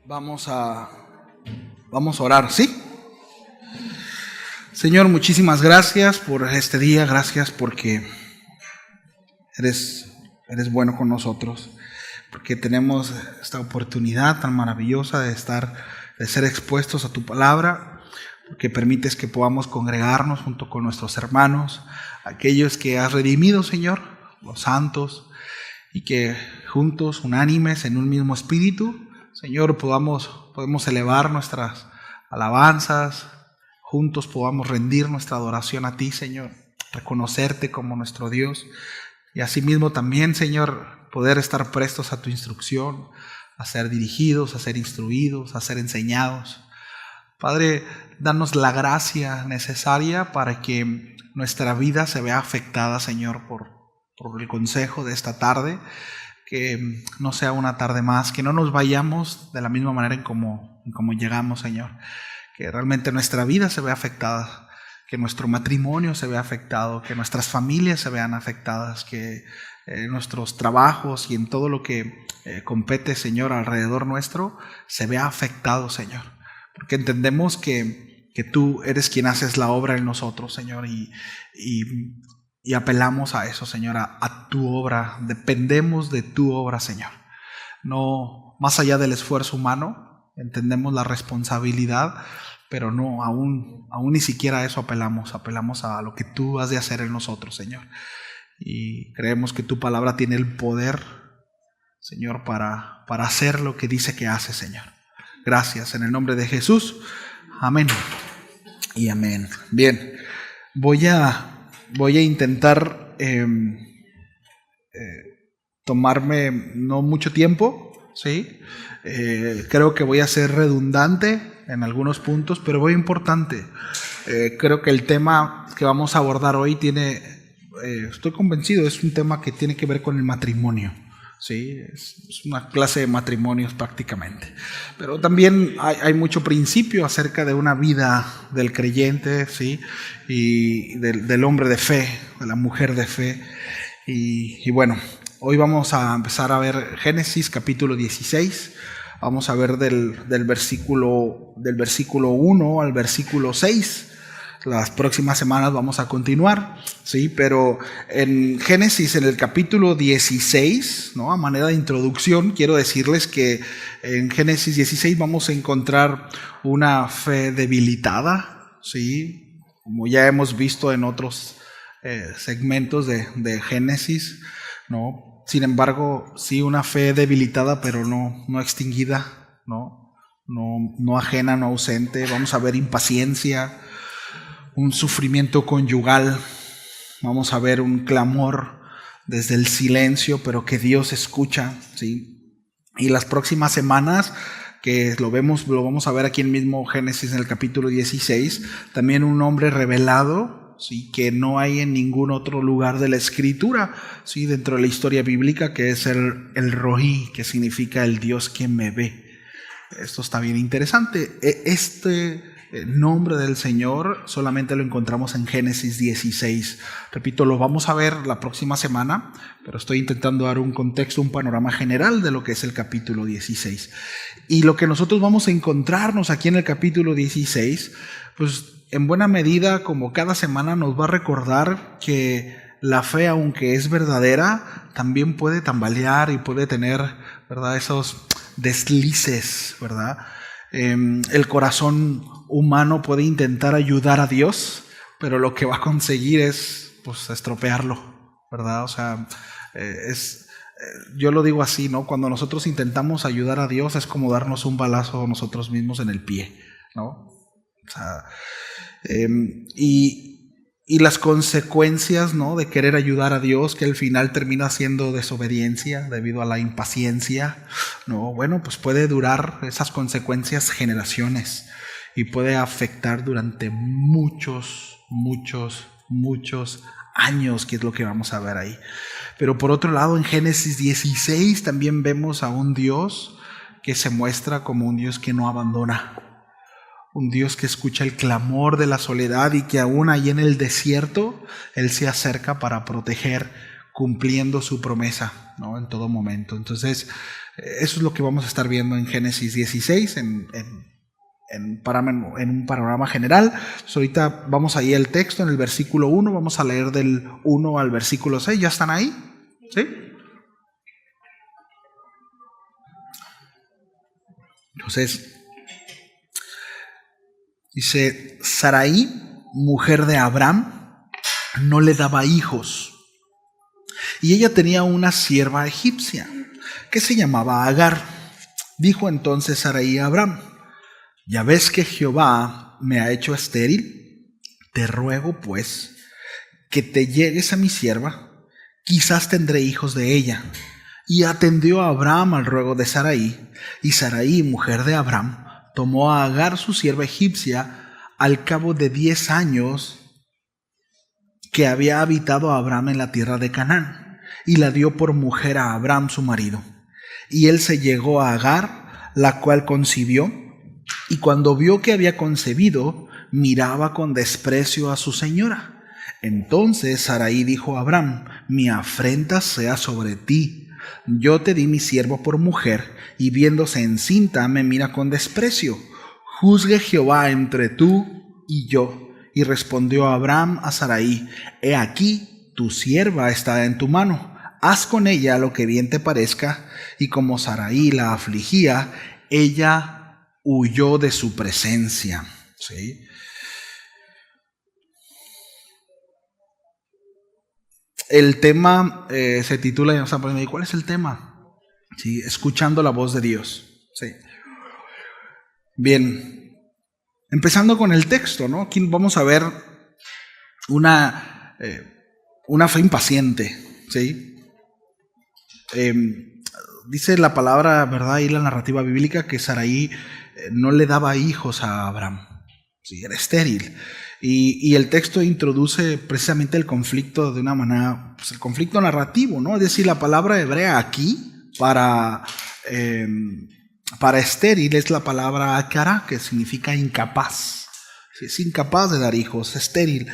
Vamos a orar, ¿sí? Señor, muchísimas gracias por este día, gracias porque eres bueno con nosotros, porque tenemos esta oportunidad tan maravillosa de ser expuestos a tu palabra, porque permites que podamos congregarnos junto con nuestros hermanos, aquellos que has redimido, Señor, los santos, y que juntos, unánimes, en un mismo espíritu, Señor, podemos elevar nuestras alabanzas, juntos podamos rendir nuestra adoración a ti, Señor, reconocerte como nuestro Dios, y asimismo también, Señor, poder estar prestos a tu instrucción, a ser dirigidos, a ser instruidos, a ser enseñados. Padre, danos la gracia necesaria para que nuestra vida se vea afectada, Señor, por el consejo de esta tarde, que no sea una tarde más, que no nos vayamos de la misma manera en como llegamos, Señor, que realmente nuestra vida se vea afectada, que nuestro matrimonio se vea afectado, que nuestras familias se vean afectadas, que nuestros trabajos y en todo lo que compete, Señor, alrededor nuestro, se vea afectado, Señor, porque entendemos que tú eres quien haces la obra en nosotros, Señor, y apelamos a eso, Señor, a tu obra. Dependemos de tu obra, Señor. No más allá del esfuerzo humano, entendemos la responsabilidad, pero no, aún ni siquiera a eso apelamos. Apelamos a lo que tú has de hacer en nosotros, Señor. Y creemos que tu palabra tiene el poder, Señor, para hacer lo que dice que hace, Señor. Gracias, en el nombre de Jesús. Amén y amén. Bien, voy a intentar tomarme no mucho tiempo, ¿sí? Creo que voy a ser redundante en algunos puntos, pero muy importante. Creo que el tema que vamos a abordar hoy estoy convencido, es un tema que tiene que ver con el matrimonio. Sí, es una clase de matrimonios prácticamente, pero también hay mucho principio acerca de una vida del creyente, sí, y del hombre de fe, de la mujer de fe, y bueno, hoy vamos a empezar a ver Génesis capítulo 16, vamos a ver del versículo 1 al versículo 6. Las próximas semanas vamos a continuar, ¿sí? Pero en Génesis, en el capítulo 16, ¿no? A manera de introducción, quiero decirles que en Génesis 16 vamos a encontrar una fe debilitada, ¿sí? Como ya hemos visto en otros segmentos de Génesis, ¿no? Sin embargo, sí una fe debilitada, pero no extinguida, no ajena, no ausente. Vamos a ver impaciencia, un sufrimiento conyugal, vamos a ver un clamor desde el silencio, pero que Dios escucha, ¿sí? Y las próximas semanas, que lo vamos a ver aquí en mismo Génesis en el capítulo 16, también un hombre revelado, ¿sí? Que no hay en ningún otro lugar de la Escritura, ¿sí? Dentro de la historia bíblica, que es el Roí, que significa el Dios que me ve. Esto está bien interesante. El nombre del Señor solamente lo encontramos en Génesis 16. Repito, lo vamos a ver la próxima semana, pero estoy intentando dar un contexto, un panorama general de lo que es el capítulo 16. Y lo que nosotros vamos a encontrarnos aquí en el capítulo 16, pues en buena medida, como cada semana, nos va a recordar que la fe, aunque es verdadera, también puede tambalear y puede tener, ¿verdad?, esos deslices, ¿verdad? El corazón humano puede intentar ayudar a Dios, pero lo que va a conseguir es, pues, estropearlo, ¿verdad? O sea, yo lo digo así, ¿no? Cuando nosotros intentamos ayudar a Dios es como darnos un balazo nosotros mismos en el pie, ¿no? O sea, y las consecuencias, ¿no?, de querer ayudar a Dios, que al final termina siendo desobediencia debido a la impaciencia, ¿no? Bueno, pues puede durar esas consecuencias generaciones y puede afectar durante muchos años, que es lo que vamos a ver ahí. Pero por otro lado, en Génesis 16 también vemos a un Dios que se muestra como un Dios que no abandona. Un Dios que escucha el clamor de la soledad y que aún ahí en el desierto Él se acerca para proteger cumpliendo su promesa, ¿no? En todo momento. Entonces, eso es lo que vamos a estar viendo en Génesis 16, en un panorama general. Entonces, ahorita vamos ahí al texto, en el versículo 1, vamos a leer del 1 al versículo 6. ¿Ya están ahí? ¿Sí? Entonces, dice: Sarai, mujer de Abraham, no le daba hijos, y ella tenía una sierva egipcia que se llamaba Agar. Dijo entonces Sarai a Abraham: ya ves que Jehová me ha hecho estéril, te ruego pues que te llegues a mi sierva, quizás tendré hijos de ella. Y atendió a Abraham al ruego de Sarai, y Sarai, mujer de Abraham, tomó a Agar su sierva egipcia al cabo de 10 años que había habitado Abraham en la tierra de Canaán, y la dio por mujer a Abraham su marido. Y él se llegó a Agar, la cual concibió, y cuando vio que había concebido, miraba con desprecio a su señora. Entonces Sarai dijo a Abraham: mi afrenta sea sobre ti. Yo te di mi siervo por mujer, y viéndose encinta me mira con desprecio. Juzgue Jehová entre tú y yo. Y respondió Abraham a Sarai: he aquí, tu sierva está en tu mano. Haz con ella lo que bien te parezca. Y como Sarai la afligía, ella huyó de su presencia. ¿Sí? El tema se titula, o sea, ¿cuál es el tema? Sí, escuchando la voz de Dios. Sí. Bien, empezando con el texto, ¿no? Aquí vamos a ver una fe impaciente, ¿sí? Dice la palabra, ¿verdad? Y la narrativa bíblica que Sarai no le daba hijos a Abraham, ¿sí? Era estéril. Y el texto introduce precisamente el conflicto de una manera, pues el conflicto narrativo, ¿no? Es decir, la palabra hebrea aquí para estéril es la palabra akara, que significa incapaz. ¿Sí? Es incapaz de dar hijos, estéril.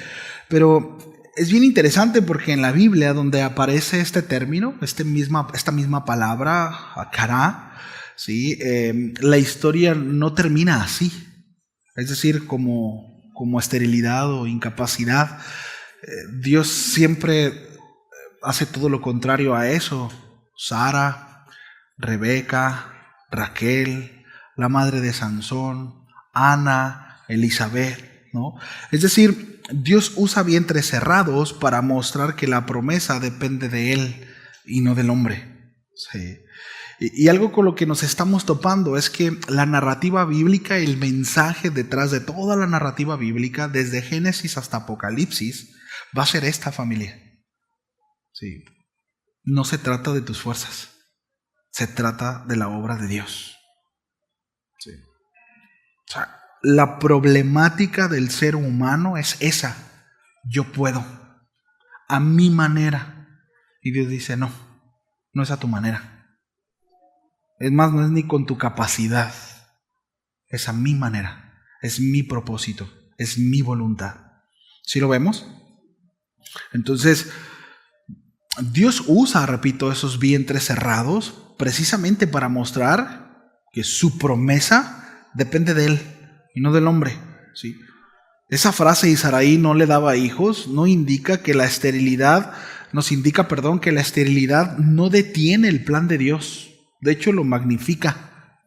Pero es bien interesante porque en la Biblia, donde aparece este término, esta misma palabra, akara, ¿sí? La historia no termina así. Es decir, como esterilidad o incapacidad. Dios siempre hace todo lo contrario a eso. Sara, Rebeca, Raquel, la madre de Sansón, Ana, Elizabeth, ¿no? Es decir, Dios usa vientres cerrados para mostrar que la promesa depende de Él y no del hombre. Sí. Y algo con lo que nos estamos topando es que la narrativa bíblica, el mensaje detrás de toda la narrativa bíblica, desde Génesis hasta Apocalipsis, va a ser esta, familia. Sí. No se trata de tus fuerzas, se trata de la obra de Dios. Sí. O sea, la problemática del ser humano es esa: yo puedo, a mi manera. Y Dios dice: no, no es a tu manera. Es más, no es ni con tu capacidad, es a mi manera, es mi propósito, es mi voluntad. ¿Sí lo vemos? Entonces, Dios usa, repito, esos vientres cerrados precisamente para mostrar que su promesa depende de Él y no del hombre. ¿Sí? Esa frase, y Sarai no le daba hijos, nos indica que la esterilidad no detiene el plan de Dios. De hecho, lo magnifica,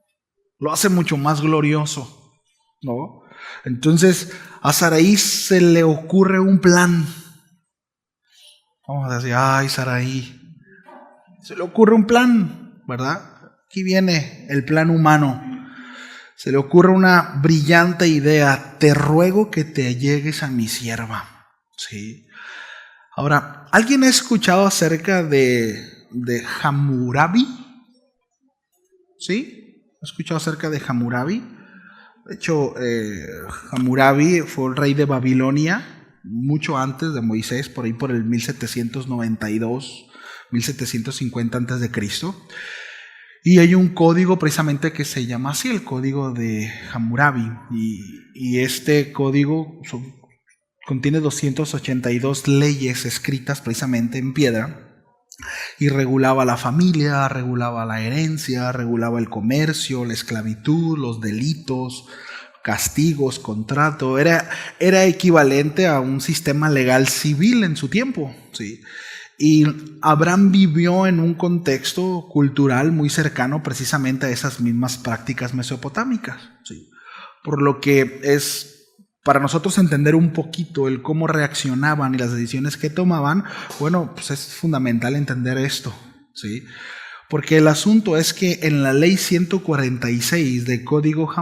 lo hace mucho más glorioso, ¿no? Entonces, a Sarai se le ocurre un plan. Vamos a decir: ay, Sarai, se le ocurre un plan, ¿verdad? Aquí viene el plan humano. Se le ocurre una brillante idea: te ruego que te llegues a mi sierva. ¿Sí? Ahora, ¿alguien ha escuchado acerca de Hammurabi? ¿Sí? ¿Has escuchado acerca de Hammurabi? De hecho, Hammurabi fue el rey de Babilonia mucho antes de Moisés, por ahí por el 1792, 1750 antes de Cristo. Y hay un código precisamente que se llama así, el código de Hammurabi. Y este código contiene 282 leyes escritas precisamente en piedra, y regulaba la familia, regulaba la herencia, regulaba el comercio, la esclavitud, los delitos, castigos, contrato. Era equivalente a un sistema legal civil en su tiempo, ¿sí? Y Abraham vivió en un contexto cultural muy cercano precisamente a esas mismas prácticas mesopotámicas, ¿sí? Por lo que es para nosotros entender un poquito el cómo reaccionaban y las decisiones que tomaban, bueno, pues es fundamental entender esto, ¿sí? Porque el asunto es que en la ley 146 de Código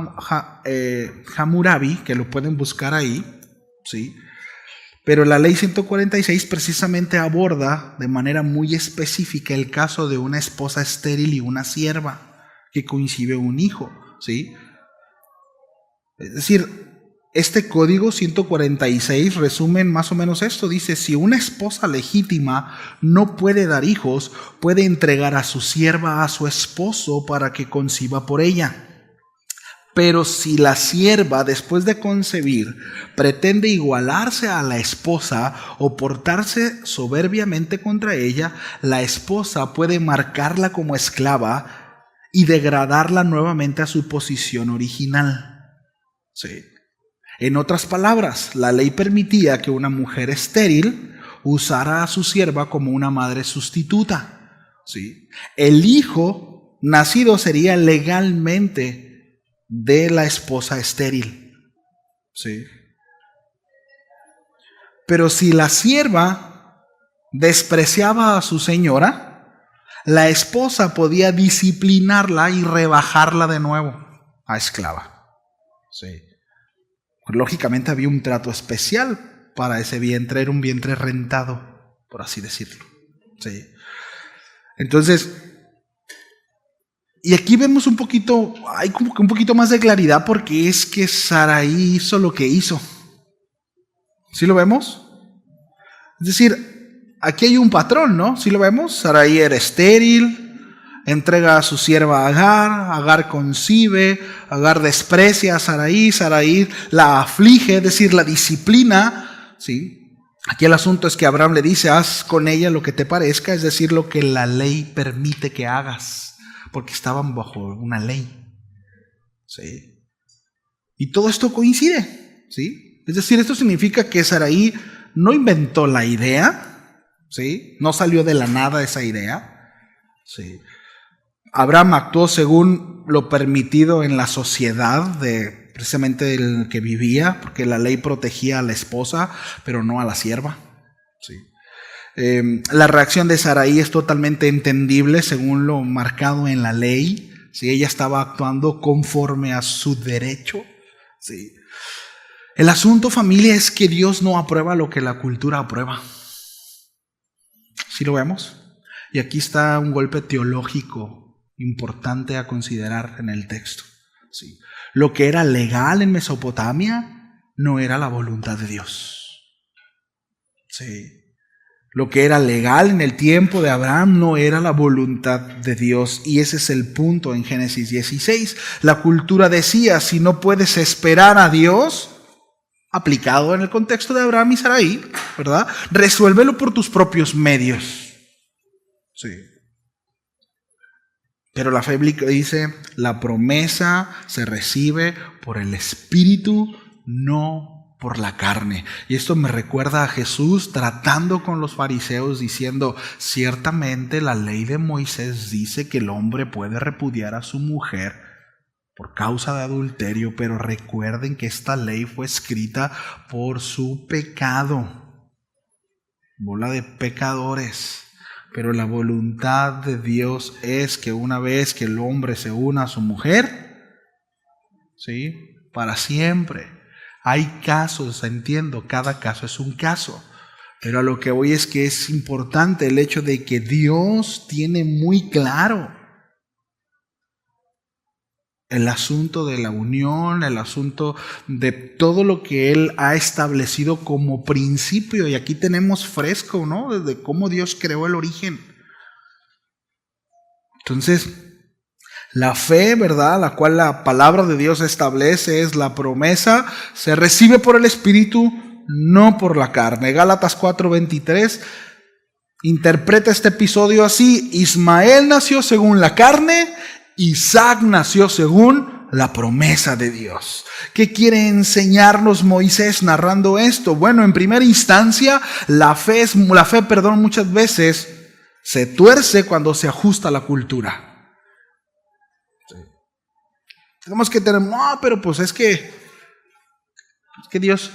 Hammurabi, que lo pueden buscar ahí, ¿sí? Pero la ley 146 precisamente aborda de manera muy específica el caso de una esposa estéril y una sierva que concibe un hijo, ¿sí? Es decir, este código 146 resume más o menos esto. Dice, si una esposa legítima no puede dar hijos, puede entregar a su sierva a su esposo para que conciba por ella. Pero si la sierva, después de concebir, pretende igualarse a la esposa o portarse soberbiamente contra ella, la esposa puede marcarla como esclava y degradarla nuevamente a su posición original. Sí. En otras palabras, la ley permitía que una mujer estéril usara a su sierva como una madre sustituta, ¿sí? El hijo nacido sería legalmente de la esposa estéril, ¿sí? Pero si la sierva despreciaba a su señora, la esposa podía disciplinarla y rebajarla de nuevo a esclava, ¿sí? Lógicamente había un trato especial para ese vientre, era un vientre rentado, por así decirlo, ¿sí? Entonces, y aquí vemos un poquito, hay como que un poquito más de claridad porque es que Sarai hizo lo que hizo. ¿Sí lo vemos? Es decir, aquí hay un patrón, ¿no? ¿Sí lo vemos? Sarai era estéril, entrega a su sierva a Agar concibe, Agar desprecia a Sarai, Sarai la aflige, es decir, la disciplina, ¿sí? Aquí el asunto es que Abraham le dice, haz con ella lo que te parezca, es decir, lo que la ley permite que hagas, porque estaban bajo una ley, ¿sí? Y todo esto coincide, ¿sí? Es decir, esto significa que Sarai no inventó la idea, ¿sí? No salió de la nada esa idea, ¿sí? Abraham actuó según lo permitido en la sociedad de precisamente el que vivía, porque la ley protegía a la esposa, pero no a la sierva. Sí. La reacción de Sarai es totalmente entendible según lo marcado en la ley. ¿Sí? Ella estaba actuando conforme a su derecho. ¿Sí? El asunto, familia, es que Dios no aprueba lo que la cultura aprueba. ¿Sí lo vemos? Y aquí está un golpe teológico importante a considerar en el texto. Sí. Lo que era legal en Mesopotamia no era la voluntad de Dios. Sí. Lo que era legal en el tiempo de Abraham no era la voluntad de Dios. Y ese es el punto en Génesis 16. La cultura decía, si no puedes esperar a Dios, aplicado en el contexto de Abraham y Sarai, ¿verdad? Resuélvelo por tus propios medios. Sí. Pero la fe bíblica dice, la promesa se recibe por el Espíritu, no por la carne. Y esto me recuerda a Jesús tratando con los fariseos diciendo, ciertamente la ley de Moisés dice que el hombre puede repudiar a su mujer por causa de adulterio, pero recuerden que esta ley fue escrita por su pecado. Bola de pecadores. Pero la voluntad de Dios es que una vez que el hombre se una a su mujer, ¿sí? Para siempre. Hay casos, entiendo, cada caso es un caso. Pero a lo que voy es que es importante el hecho de que Dios tiene muy claro el asunto de la unión, el asunto de todo lo que Él ha establecido como principio. Y aquí tenemos fresco, ¿no? Desde cómo Dios creó el origen. Entonces, la fe, ¿verdad? La cual la palabra de Dios establece es la promesa, se recibe por el Espíritu, no por la carne. Gálatas 4:23 Interpreta este episodio así: Ismael nació según la carne, Isaac nació según la promesa de Dios. ¿Qué quiere enseñarnos Moisés narrando esto? Bueno, en primera instancia, la fe muchas veces se tuerce cuando se ajusta a la cultura. Sí. Tenemos que tener, no, pero pues es que Dios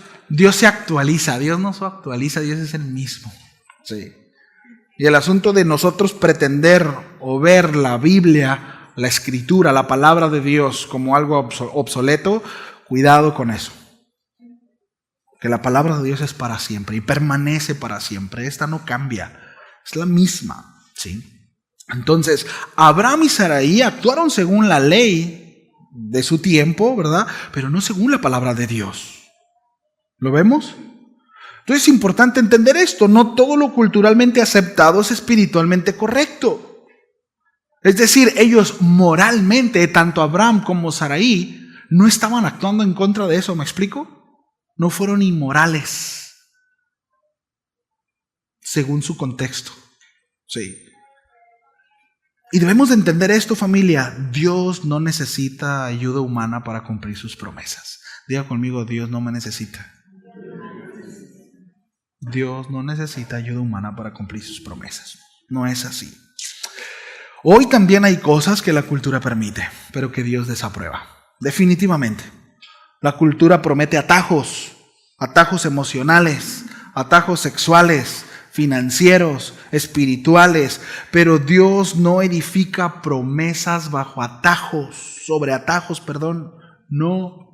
se actualiza. Dios no se actualiza, Dios es el mismo. Sí. Y el asunto de nosotros pretender o ver la Biblia, la Escritura, la palabra de Dios como algo obsoleto, cuidado con eso. Que la palabra de Dios es para siempre y permanece para siempre. Esta no cambia, es la misma. ¿Sí? Entonces, Abraham y Sarai actuaron según la ley de su tiempo, ¿verdad? Pero no según la palabra de Dios. ¿Lo vemos? Entonces es importante entender esto. No todo lo culturalmente aceptado es espiritualmente correcto. Es decir, ellos moralmente, tanto Abraham como Sarai, no estaban actuando en contra de eso. ¿Me explico? No fueron inmorales según su contexto. Sí. Y debemos de entender esto, familia. Dios no necesita ayuda humana para cumplir sus promesas. Diga conmigo: Dios no me necesita. Dios no necesita ayuda humana para cumplir sus promesas. No es así. Hoy también hay cosas que la cultura permite, pero que Dios desaprueba. Definitivamente. La cultura promete atajos emocionales, atajos sexuales, financieros, espirituales, pero Dios no edifica promesas bajo atajos, sobre atajos, perdón. No.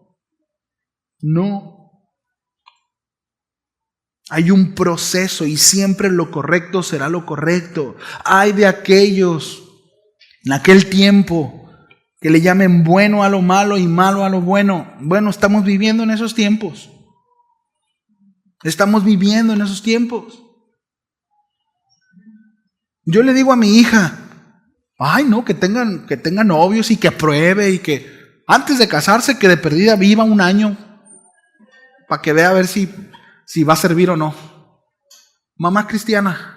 Hay un proceso y siempre lo correcto será lo correcto. Hay de aquellos en aquel tiempo que le llamen bueno a lo malo y malo a lo bueno. Bueno, estamos viviendo en esos tiempos. Yo le digo a mi hija: ay, no, que tenga novios y que apruebe, y que antes de casarse, que de perdida viva un año para que vea a ver si va a servir o no. Mamá cristiana.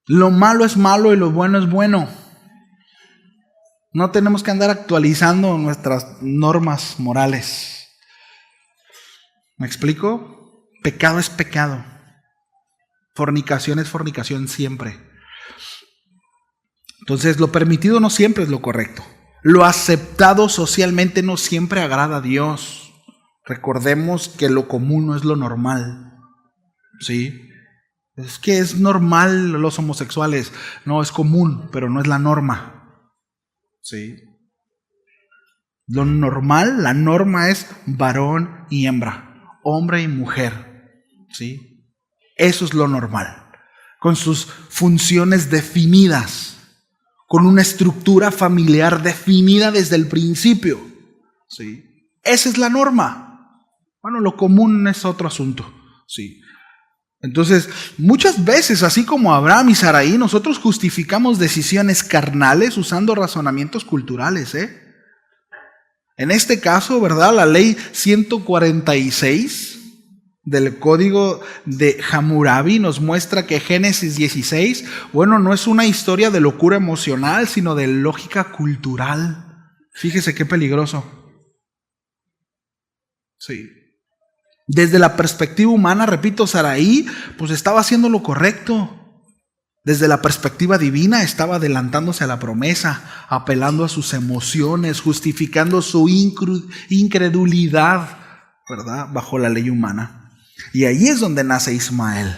Lo malo es malo y lo bueno es bueno. No tenemos que andar actualizando nuestras normas morales. ¿Me explico? Pecado es pecado. Fornicación es fornicación siempre. Entonces, lo permitido no siempre es lo correcto. Lo aceptado socialmente no siempre agrada a Dios. Recordemos que lo común no es lo normal. ¿Sí? Es que es normal los homosexuales. No, es común, pero no es la norma. ¿Sí? Lo normal, la norma es varón y hembra, hombre y mujer. ¿Sí? Eso es lo normal. Con sus funciones definidas. Con una estructura familiar definida desde el principio. ¿Sí? Esa es la norma. Bueno, lo común es otro asunto. ¿Sí? Entonces, muchas veces, así como Abraham y Sarai, nosotros justificamos decisiones carnales usando razonamientos culturales. En este caso, ¿verdad? La ley 146 del Código de Hammurabi nos muestra que Génesis 16, bueno, no es una historia de locura emocional, sino de lógica cultural. Fíjese qué peligroso. Sí. Desde la perspectiva humana, repito, Sarai, pues estaba haciendo lo correcto. Desde la perspectiva divina estaba adelantándose a la promesa, apelando a sus emociones, justificando su incredulidad, ¿verdad? Bajo la ley humana. Y ahí es donde nace Ismael,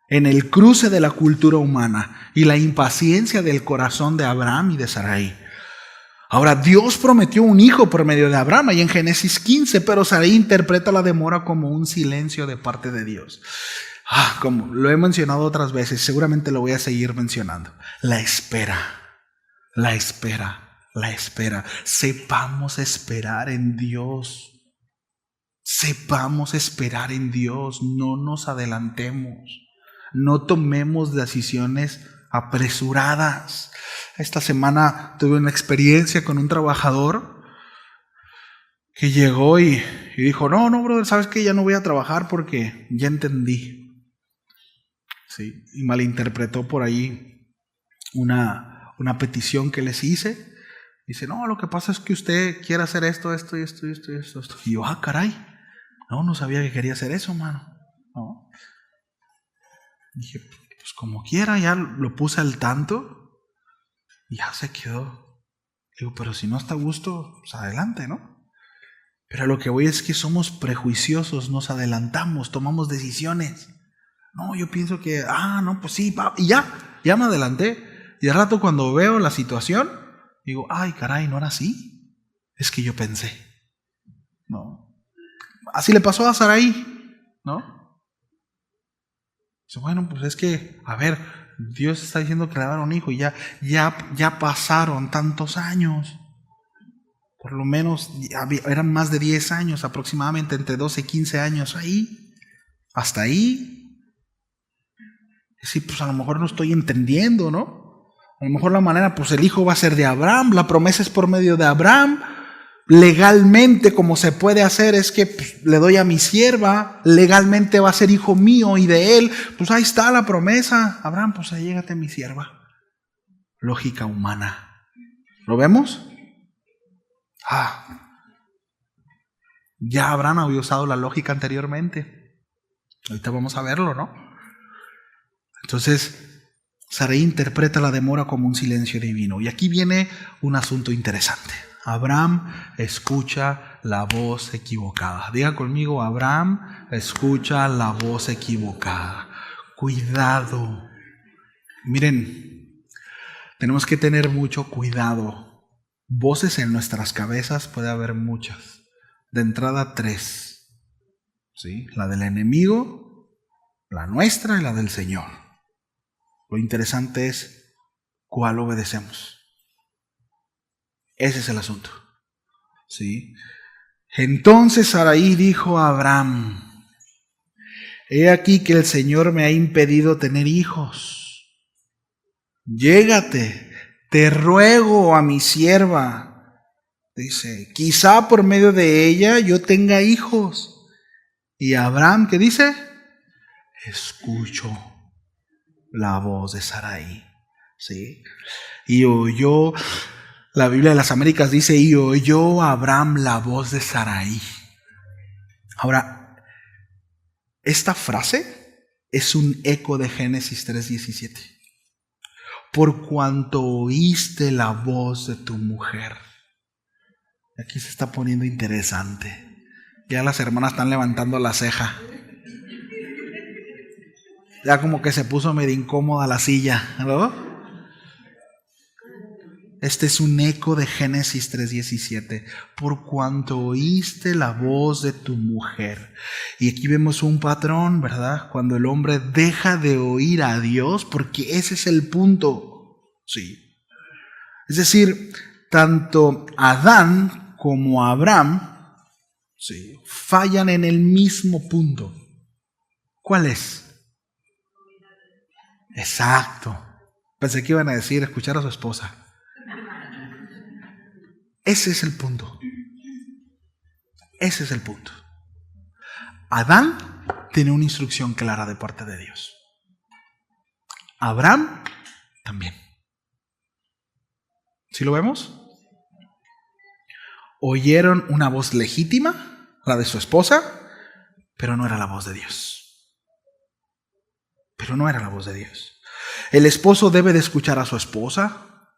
en el cruce de la cultura humana y la impaciencia del corazón de Abraham y de Sarai. Ahora, Dios prometió un hijo por medio de Abraham, ahí en Génesis 15, pero Sarai interpreta la demora como un silencio de parte de Dios. Como lo he mencionado otras veces, seguramente lo voy a seguir mencionando. La espera. Sepamos esperar en Dios. No nos adelantemos. No tomemos decisiones apresuradas. Esta semana tuve una experiencia con un trabajador que llegó y dijo, no, brother, ¿sabes qué? Ya no voy a trabajar porque ya entendí. Sí, y malinterpretó por ahí una petición que les hice. Dice, no, lo que pasa es que usted quiere hacer esto. Y yo, caray, no sabía que quería hacer eso, mano. No. Dije, pues como quiera, ya lo puse al tanto y ya se quedó. Digo, pero si no está a gusto, pues adelante, ¿no? Pero lo que voy es que somos prejuiciosos, nos adelantamos, tomamos decisiones. No, yo pienso que, no, pues sí, y ya me adelanté. Y de rato cuando veo la situación, digo, ay, caray, ¿no era así? Es que yo pensé. No. Así le pasó a Sarai, ¿no? Dice, bueno, pues es que, a ver, Dios está diciendo que le daban un hijo y ya pasaron tantos años. Por lo menos eran más de 10 años, aproximadamente entre 12 y 15 años ahí. Hasta ahí. Sí, pues a lo mejor no estoy entendiendo, ¿no? A lo mejor la manera, pues el hijo va a ser de Abraham, la promesa es por medio de Abraham. Legalmente, como se puede hacer, es que pues, le doy a mi sierva, legalmente va a ser hijo mío y de él. Pues ahí está la promesa. Abraham, pues ahí llégate mi sierva. Lógica humana. ¿Lo vemos? Ya Abraham había usado la lógica anteriormente. Ahorita vamos a verlo, ¿no? Entonces, Sarai interpreta la demora como un silencio divino. Y aquí viene un asunto interesante. Abraham escucha la voz equivocada. Diga conmigo, Abraham escucha la voz equivocada. Cuidado. Miren, tenemos que tener mucho cuidado. Voces en nuestras cabezas puede haber muchas. De entrada 3. ¿Sí? La del enemigo, la nuestra y la del Señor. Lo interesante es cuál obedecemos. Ese es el asunto. ¿Sí? Entonces Sarai dijo a Abraham, he aquí que el Señor me ha impedido tener hijos. Llégate, te ruego a mi sierva. Dice, quizá por medio de ella yo tenga hijos. Y Abraham, ¿qué dice? Escucho la voz de Sarai. ¿Sí? Y oyó, la Biblia de las Américas dice, y oyó Abraham la voz de Sarai. Ahora, esta frase es un eco de Génesis 3:17. Por cuanto oíste la voz de tu mujer. Aquí se está poniendo interesante. Ya las hermanas están levantando la ceja. Ya como que se puso medio incómoda la silla, ¿no? Este es un eco de Génesis 3:17. Por cuanto oíste la voz de tu mujer. Y aquí vemos un patrón, ¿verdad? Cuando el hombre deja de oír a Dios, porque ese es el punto. Sí. Es decir, tanto Adán como Abraham, sí, fallan en el mismo punto. ¿Cuál es? Exacto. Pensé que iban a decir escuchar a su esposa. Ese es el punto. Ese es el punto. Adán tiene una instrucción clara de parte de Dios. Abraham también. ¿Sí lo vemos? Oyeron una voz legítima, la de su esposa, pero no era la voz de Dios. Pero no era la voz de Dios. El esposo debe de escuchar a su esposa,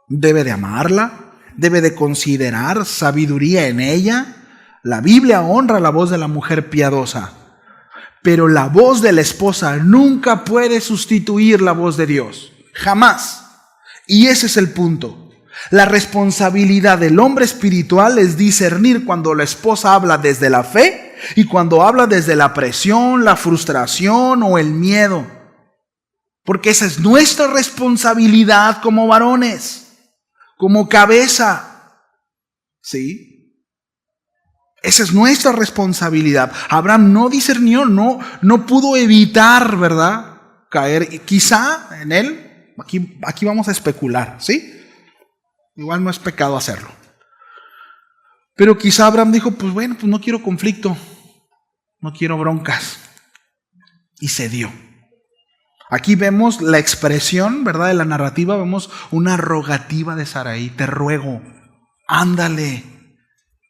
debe de amarla, debe de considerar sabiduría en ella. La Biblia honra la voz de la mujer piadosa, pero la voz de la esposa nunca puede sustituir la voz de Dios. Jamás. Y ese es el punto. La responsabilidad del hombre espiritual es discernir cuando la esposa habla desde la fe y cuando habla desde la presión, la frustración o el miedo. Porque esa es nuestra responsabilidad como varones, como cabeza. ¿Sí? Esa es nuestra responsabilidad. Abraham no discernió, no pudo evitar, ¿verdad?, caer. Quizá en él, aquí vamos a especular, ¿sí? Igual no es pecado hacerlo. Pero quizá Abraham dijo, pues bueno, pues no quiero conflicto, no quiero broncas. Y cedió. Aquí vemos la expresión, ¿verdad?, de la narrativa, vemos una rogativa de Sarai. Te ruego, ándale,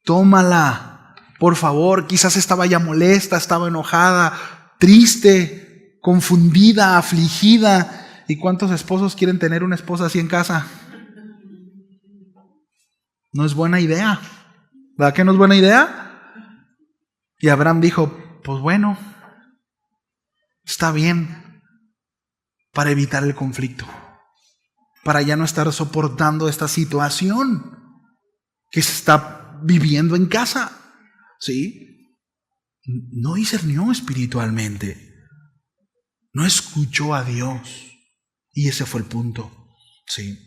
tómala, por favor. Quizás estaba ya molesta, estaba enojada, triste, confundida, afligida. ¿Y cuántos esposos quieren tener una esposa así en casa? No es buena idea. ¿Verdad que no es buena idea? Y Abraham dijo, pues bueno, está bien, para evitar el conflicto, para ya no estar soportando esta situación que se está viviendo en casa. ¿Sí? No discernió espiritualmente, no escuchó a Dios, y ese fue el punto. ¿Sí?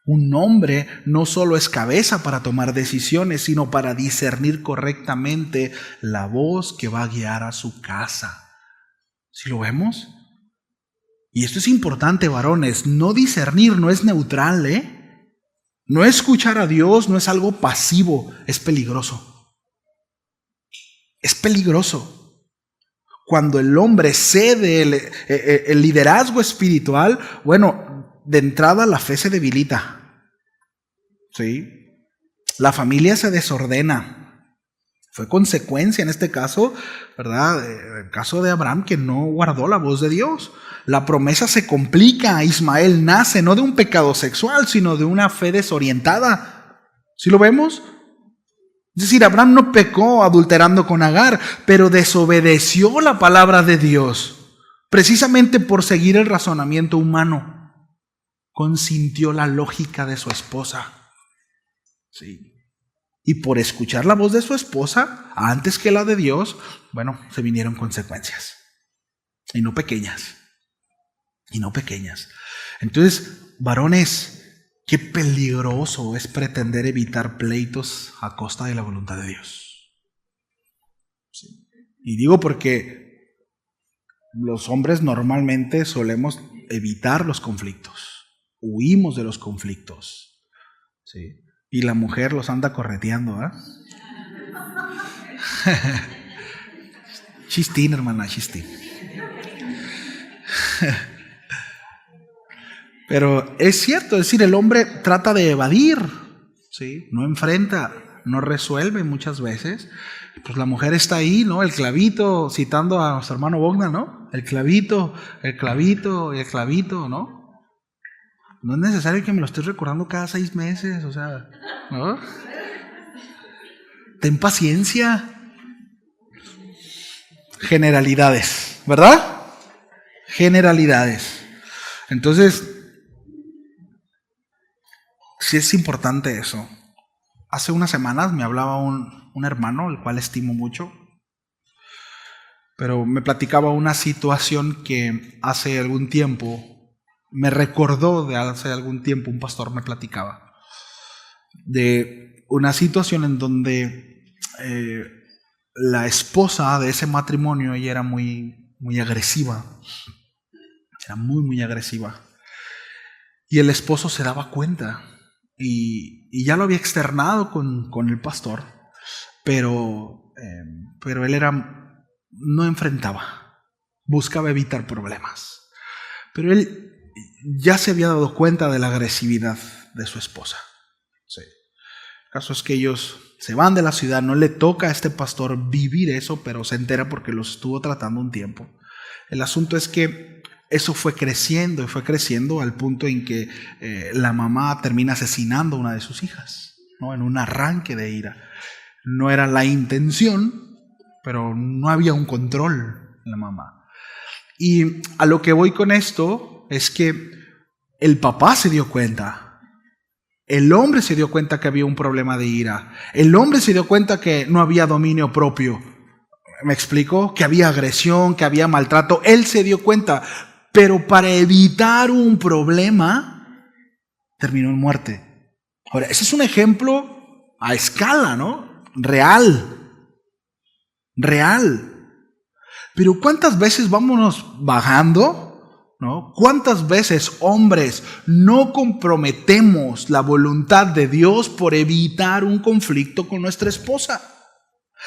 Un hombre no solo es cabeza para tomar decisiones, sino para discernir correctamente la voz que va a guiar a su casa. ¿Sí lo vemos? Y esto es importante, varones. No discernir no es neutral, ¿eh? No escuchar a Dios no es algo pasivo, es peligroso. Es peligroso. Cuando el hombre cede el liderazgo espiritual, bueno, de entrada la fe se debilita. ¿Sí? La familia se desordena. Fue consecuencia en este caso, ¿verdad? El caso de Abraham, que no guardó la voz de Dios. La promesa se complica. Ismael nace no de un pecado sexual, sino de una fe desorientada. ¿Sí lo vemos? Es decir, Abraham no pecó adulterando con Agar, pero desobedeció la palabra de Dios, precisamente por seguir el razonamiento humano. Consintió la lógica de su esposa. Sí. Y por escuchar la voz de su esposa, antes que la de Dios, bueno, se vinieron consecuencias. Y no pequeñas. Y no pequeñas. Entonces, varones, qué peligroso es pretender evitar pleitos a costa de la voluntad de Dios. Sí. Y digo porque los hombres normalmente solemos evitar los conflictos. Huimos de los conflictos. Sí. Y la mujer los anda correteando, ¿eh? Chistín, hermana, chistín. Pero es cierto, es decir, el hombre trata de evadir, ¿sí? No enfrenta, no resuelve muchas veces. Pues la mujer está ahí, ¿no? El clavito, citando a nuestro hermano Bogdan, ¿no? El clavito y el clavito, ¿no? No es necesario que me lo estés recordando cada 6 meses, o sea, ¿no? Ten paciencia. Generalidades, ¿verdad? Generalidades. Entonces, sí es importante eso. Hace unas semanas me hablaba un hermano, el cual estimo mucho, pero me platicaba una situación que hace algún tiempo me recordó de hace algún tiempo. Un pastor me platicaba de una situación en donde la esposa de ese matrimonio, ella era muy, muy agresiva. Era muy, muy agresiva. Y el esposo se daba cuenta. Y ya lo había externado con el pastor. Pero él no enfrentaba. Buscaba evitar problemas. Pero él ya se había dado cuenta de la agresividad de su esposa. Sí. El caso es que ellos se van de la ciudad, no le toca a este pastor vivir eso, pero se entera porque los estuvo tratando un tiempo. El asunto es que eso fue creciendo al punto en que la mamá termina asesinando a una de sus hijas, ¿no? En un arranque de ira. No era la intención, pero no había un control en la mamá. Y a lo que voy con esto es que el papá se dio cuenta. El hombre se dio cuenta que había un problema de ira. El hombre se dio cuenta que no había dominio propio. ¿Me explico? Que había agresión, que había maltrato. Él se dio cuenta. Pero para evitar un problema, terminó en muerte. Ahora, ese es un ejemplo a escala, ¿no? Real. Pero ¿cuántas veces vámonos bajando ¿no? ¿Cuántas veces, hombres, no comprometemos la voluntad de Dios por evitar un conflicto con nuestra esposa?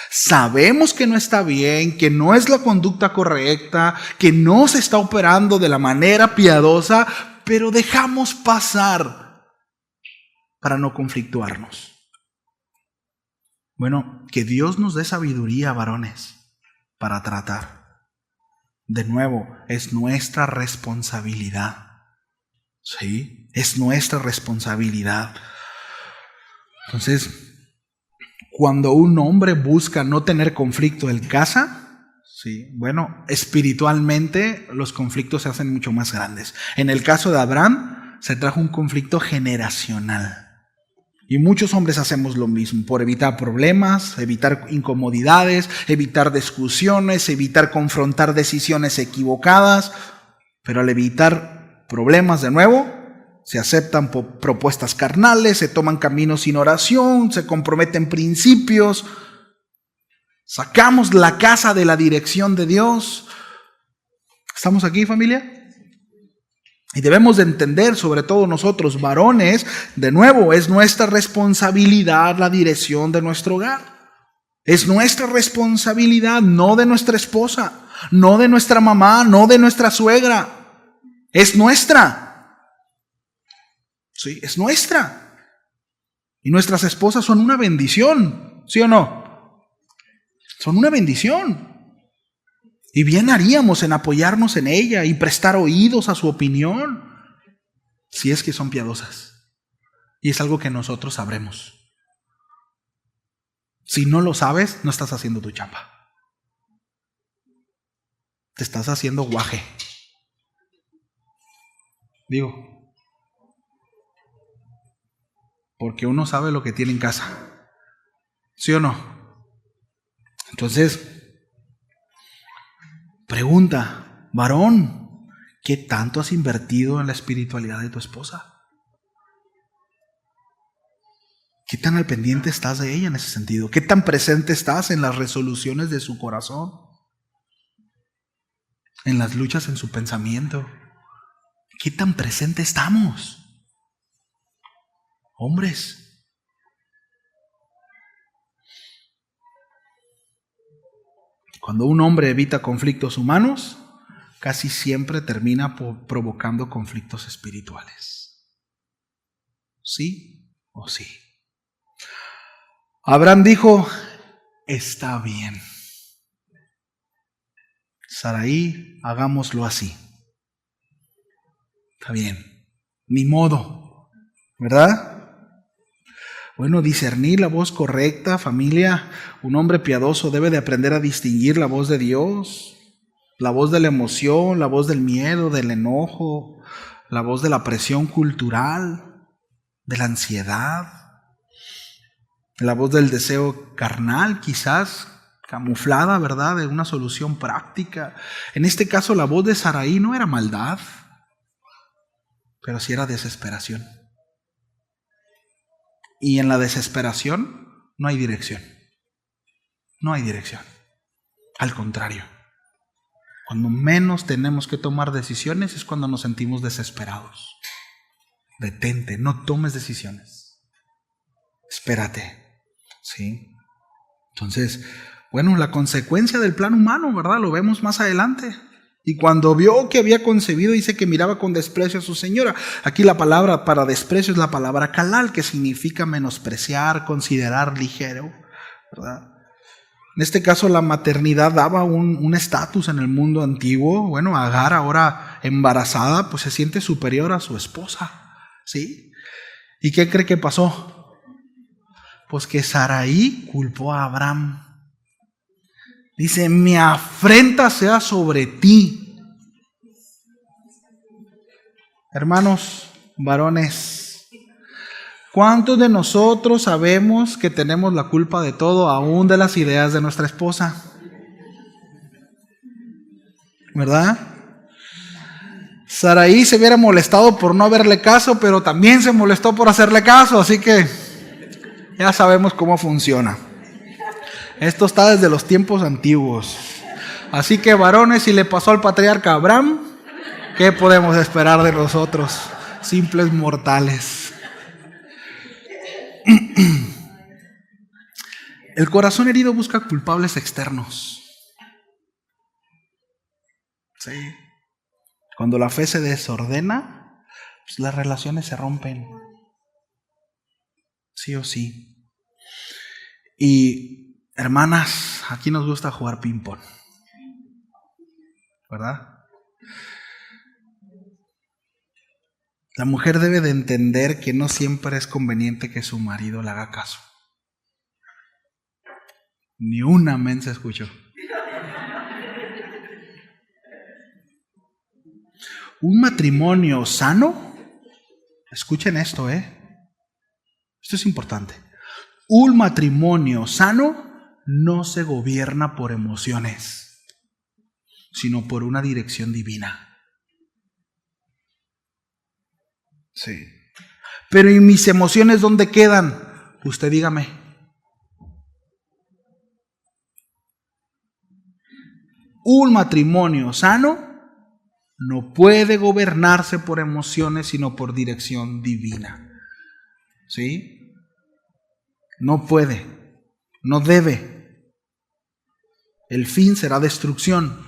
Sabemos que no está bien, que no es la conducta correcta, que no se está operando de la manera piadosa, pero dejamos pasar para no conflictuarnos. Bueno, que Dios nos dé sabiduría, varones, para tratar. De nuevo, es nuestra responsabilidad. ¿Sí? Es nuestra responsabilidad. Entonces, cuando un hombre busca no tener conflicto en casa, sí, bueno, espiritualmente los conflictos se hacen mucho más grandes. En el caso de Abraham, se trajo un conflicto generacional. Y muchos hombres hacemos lo mismo, por evitar problemas, evitar incomodidades, evitar discusiones, evitar confrontar decisiones equivocadas. Pero al evitar problemas de nuevo, se aceptan propuestas carnales, se toman caminos sin oración, se comprometen principios. Sacamos la casa de la dirección de Dios. ¿Estamos aquí, familia? Y debemos de entender, sobre todo nosotros varones, de nuevo, es nuestra responsabilidad la dirección de nuestro hogar. Es nuestra responsabilidad, no de nuestra esposa, no de nuestra mamá, no de nuestra suegra. Es nuestra. Sí, es nuestra. Y nuestras esposas son una bendición, ¿sí o no? Son una bendición. Y bien haríamos en apoyarnos en ella y prestar oídos a su opinión, si es que son piadosas. Y es algo que nosotros sabremos. Si no lo sabes, no estás haciendo tu chamba. Te estás haciendo guaje. Digo, porque uno sabe lo que tiene en casa. ¿Sí o no? Entonces, pregunta, varón, ¿qué tanto has invertido en la espiritualidad de tu esposa? ¿Qué tan al pendiente estás de ella en ese sentido? ¿Qué tan presente estás en las resoluciones de su corazón? En las luchas en su pensamiento. ¿Qué tan presente estamos? Hombres. Cuando un hombre evita conflictos humanos, casi siempre termina provocando conflictos espirituales. ¿Sí o sí? Abraham dijo, está bien. Saraí, hagámoslo así. Está bien. Ni modo, ¿verdad? Bueno, discernir la voz correcta, familia. Un hombre piadoso debe de aprender a distinguir la voz de Dios, la voz de la emoción, la voz del miedo, del enojo, la voz de la presión cultural, de la ansiedad, la voz del deseo carnal, quizás camuflada, ¿verdad?, de una solución práctica. En este caso, la voz de Saraí no era maldad, pero sí era desesperación. Y en la desesperación no hay dirección. No hay dirección. Al contrario, cuando menos tenemos que tomar decisiones es cuando nos sentimos desesperados. Detente, no tomes decisiones. Espérate. ¿Sí? Entonces, bueno, la consecuencia del plan humano, ¿verdad? Lo vemos más adelante. Y cuando vio que había concebido, dice que miraba con desprecio a su señora. Aquí la palabra para desprecio es la palabra kalal, que significa menospreciar, considerar ligero, ¿verdad? En este caso la maternidad daba un estatus en el mundo antiguo. Bueno, Agar, ahora embarazada, pues se siente superior a su esposa, ¿sí? ¿Y qué cree que pasó? Pues que Saraí culpó a Abraham. Dice, mi afrenta sea sobre ti. Hermanos, varones, ¿cuántos de nosotros sabemos que tenemos la culpa de todo, aún de las ideas de nuestra esposa? ¿Verdad? Saraí se hubiera molestado por no haberle caso, pero también se molestó por hacerle caso, así que ya sabemos cómo funciona. Esto está desde los tiempos antiguos. Así que, varones, si le pasó al patriarca Abraham, ¿Qué podemos esperar de nosotros, simples mortales? El corazón herido busca culpables externos. Sí. Cuando la fe se desordena, pues las relaciones se rompen. Sí o sí. Y hermanas, aquí nos gusta jugar ping-pong, ¿verdad? La mujer debe de entender que no siempre es conveniente que su marido le haga caso. Ni un amén se escuchó. Un matrimonio sano, escuchen esto, esto es importante. Un matrimonio sano no se gobierna por emociones, sino por una dirección divina. Sí. Pero ¿y mis emociones dónde quedan? Usted dígame. Un matrimonio sano no puede gobernarse por emociones, sino por dirección divina. ¿Sí? No puede, no debe. El fin será destrucción.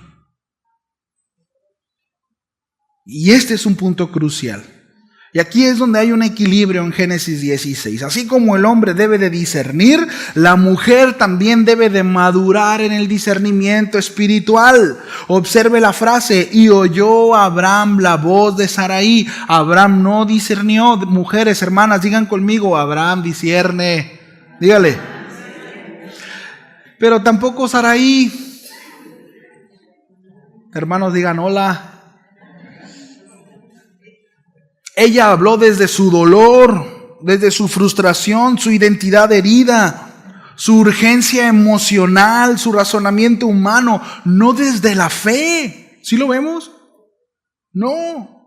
Y este es un punto crucial. Y aquí es donde hay un equilibrio en Génesis 16. Así como el hombre debe de discernir, la mujer también debe de madurar en el discernimiento espiritual. Observe la frase: y oyó Abraham la voz de Sarai. Abraham no discernió. Mujeres, hermanas, digan conmigo: Abraham discierne. Dígale. Pero tampoco Sarai. Hermanos, digan hola. Ella habló desde su dolor, desde su frustración, su identidad herida, su urgencia emocional, su razonamiento humano, no desde la fe. ¿Sí lo vemos? No.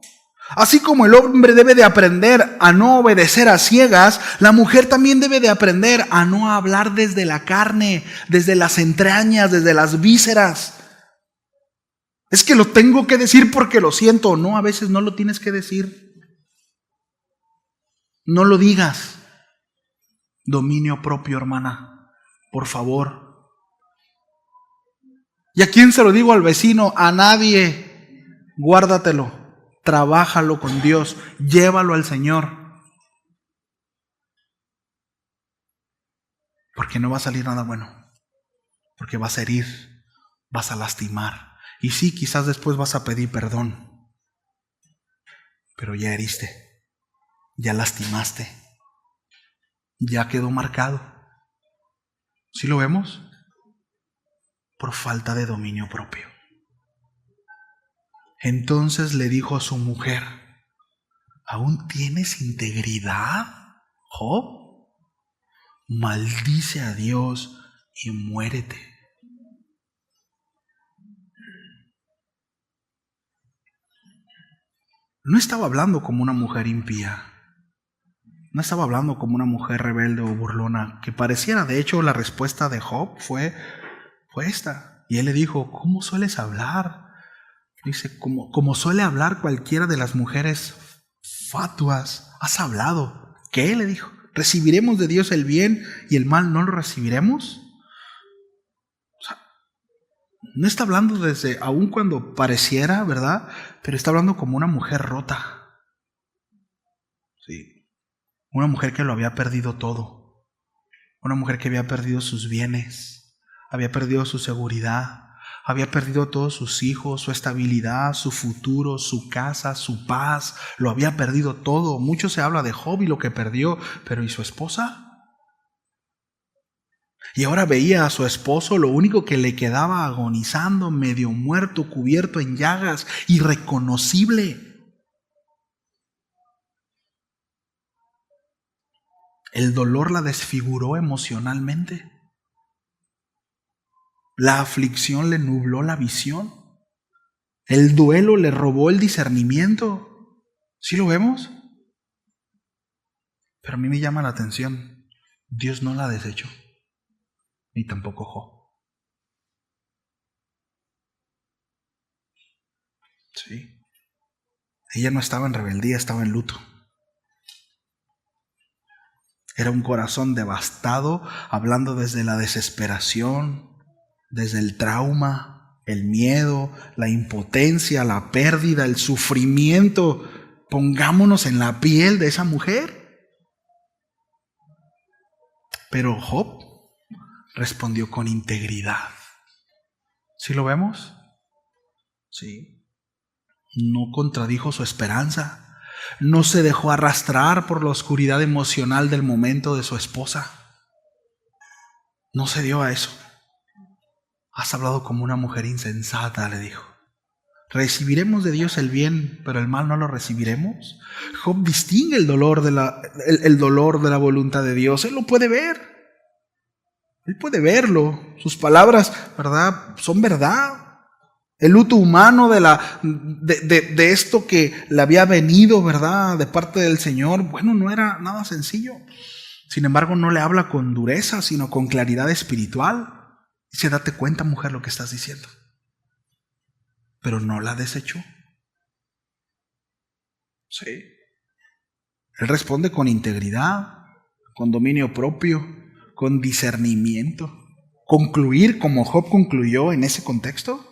Así como el hombre debe de aprender a no obedecer a ciegas, la mujer también debe de aprender a no hablar desde la carne, desde las entrañas, desde las vísceras. Es que lo tengo que decir porque lo siento. No, a veces no lo tienes que decir. No lo digas. Dominio propio, hermana, por favor. ¿Y a quién se lo digo? Al vecino, a nadie. Guárdatelo, trabájalo con Dios, llévalo al Señor. Porque no va a salir nada bueno. Porque vas a herir, vas a lastimar. Y sí, quizás después vas a pedir perdón. Pero ya heriste, ya lastimaste. Ya quedó marcado. ¿Sí lo vemos? Por falta de dominio propio. Entonces le dijo a su mujer: ¿aún tienes integridad, Job? Maldice a Dios y muérete. No estaba hablando como una mujer impía. No estaba hablando como una mujer rebelde o burlona, que pareciera. De hecho, la respuesta de Job fue esta. Y él le dijo: ¿cómo sueles hablar? Dice: como suele hablar cualquiera de las mujeres fatuas. ¿Has hablado? ¿Qué? Le dijo: ¿recibiremos de Dios el bien y el mal no lo recibiremos? O sea, no está hablando desde, aun cuando pareciera, ¿verdad? Pero está hablando como una mujer rota. Sí. Una mujer que lo había perdido todo. Una mujer que había perdido sus bienes, había perdido su seguridad, había perdido todos sus hijos, su estabilidad, su futuro, su casa, su paz. Lo había perdido todo. Mucho se habla de Job y lo que perdió, pero ¿y su esposa? Y ahora veía a su esposo, lo único que le quedaba agonizando, medio muerto, cubierto en llagas, irreconocible. El dolor la desfiguró emocionalmente. La aflicción le nubló la visión. El duelo le robó el discernimiento. ¿Sí lo vemos? Pero a mí me llama la atención. Dios no la desechó, ni tampoco Job. Sí. Ella no estaba en rebeldía, estaba en luto. Era un corazón devastado, hablando desde la desesperación, desde el trauma, el miedo, la impotencia, la pérdida, el sufrimiento. Pongámonos en la piel de esa mujer. Pero Job respondió con integridad. ¿Sí lo vemos? Sí. No contradijo su esperanza. No se dejó arrastrar por la oscuridad emocional del momento de su esposa. No se dio a eso. Has hablado como una mujer insensata, le dijo. ¿Recibiremos de Dios el bien, pero el mal no lo recibiremos? Job distingue el dolor de la voluntad de Dios. Él lo puede ver. Él puede verlo. Sus palabras, ¿verdad?, son verdad. El luto humano de esto que le había venido, ¿verdad?, de parte del Señor, bueno, no era nada sencillo. Sin embargo, no le habla con dureza, sino con claridad espiritual. Dice, date cuenta, mujer, lo que estás diciendo. Pero no la desechó. Sí. Él responde con integridad, con dominio propio, con discernimiento. Concluir como Job concluyó en ese contexto.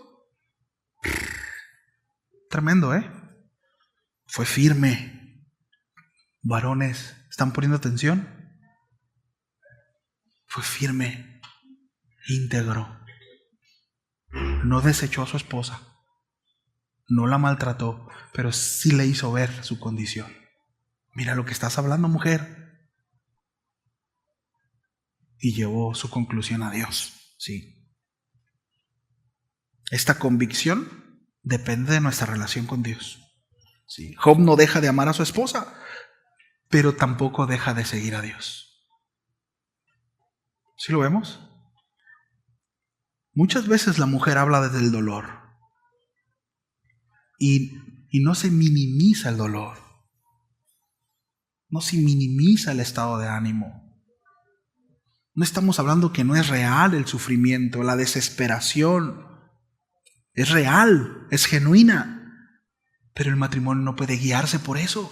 Tremendo, ¿eh? Fue firme. Varones, ¿están poniendo atención? Fue firme, íntegro. No desechó a su esposa. No la maltrató, pero sí le hizo ver su condición. Mira lo que estás hablando, mujer. Y llevó su conclusión a Dios. Sí. Esta convicción depende de nuestra relación con Dios. Sí. Job no deja de amar a su esposa, pero tampoco deja de seguir a Dios. ¿Sí lo vemos? Muchas veces la mujer habla desde el dolor y no se minimiza el dolor. No se minimiza el estado de ánimo. No estamos hablando que no es real el sufrimiento, la desesperación. Es real, es genuina, pero el matrimonio no puede guiarse por eso.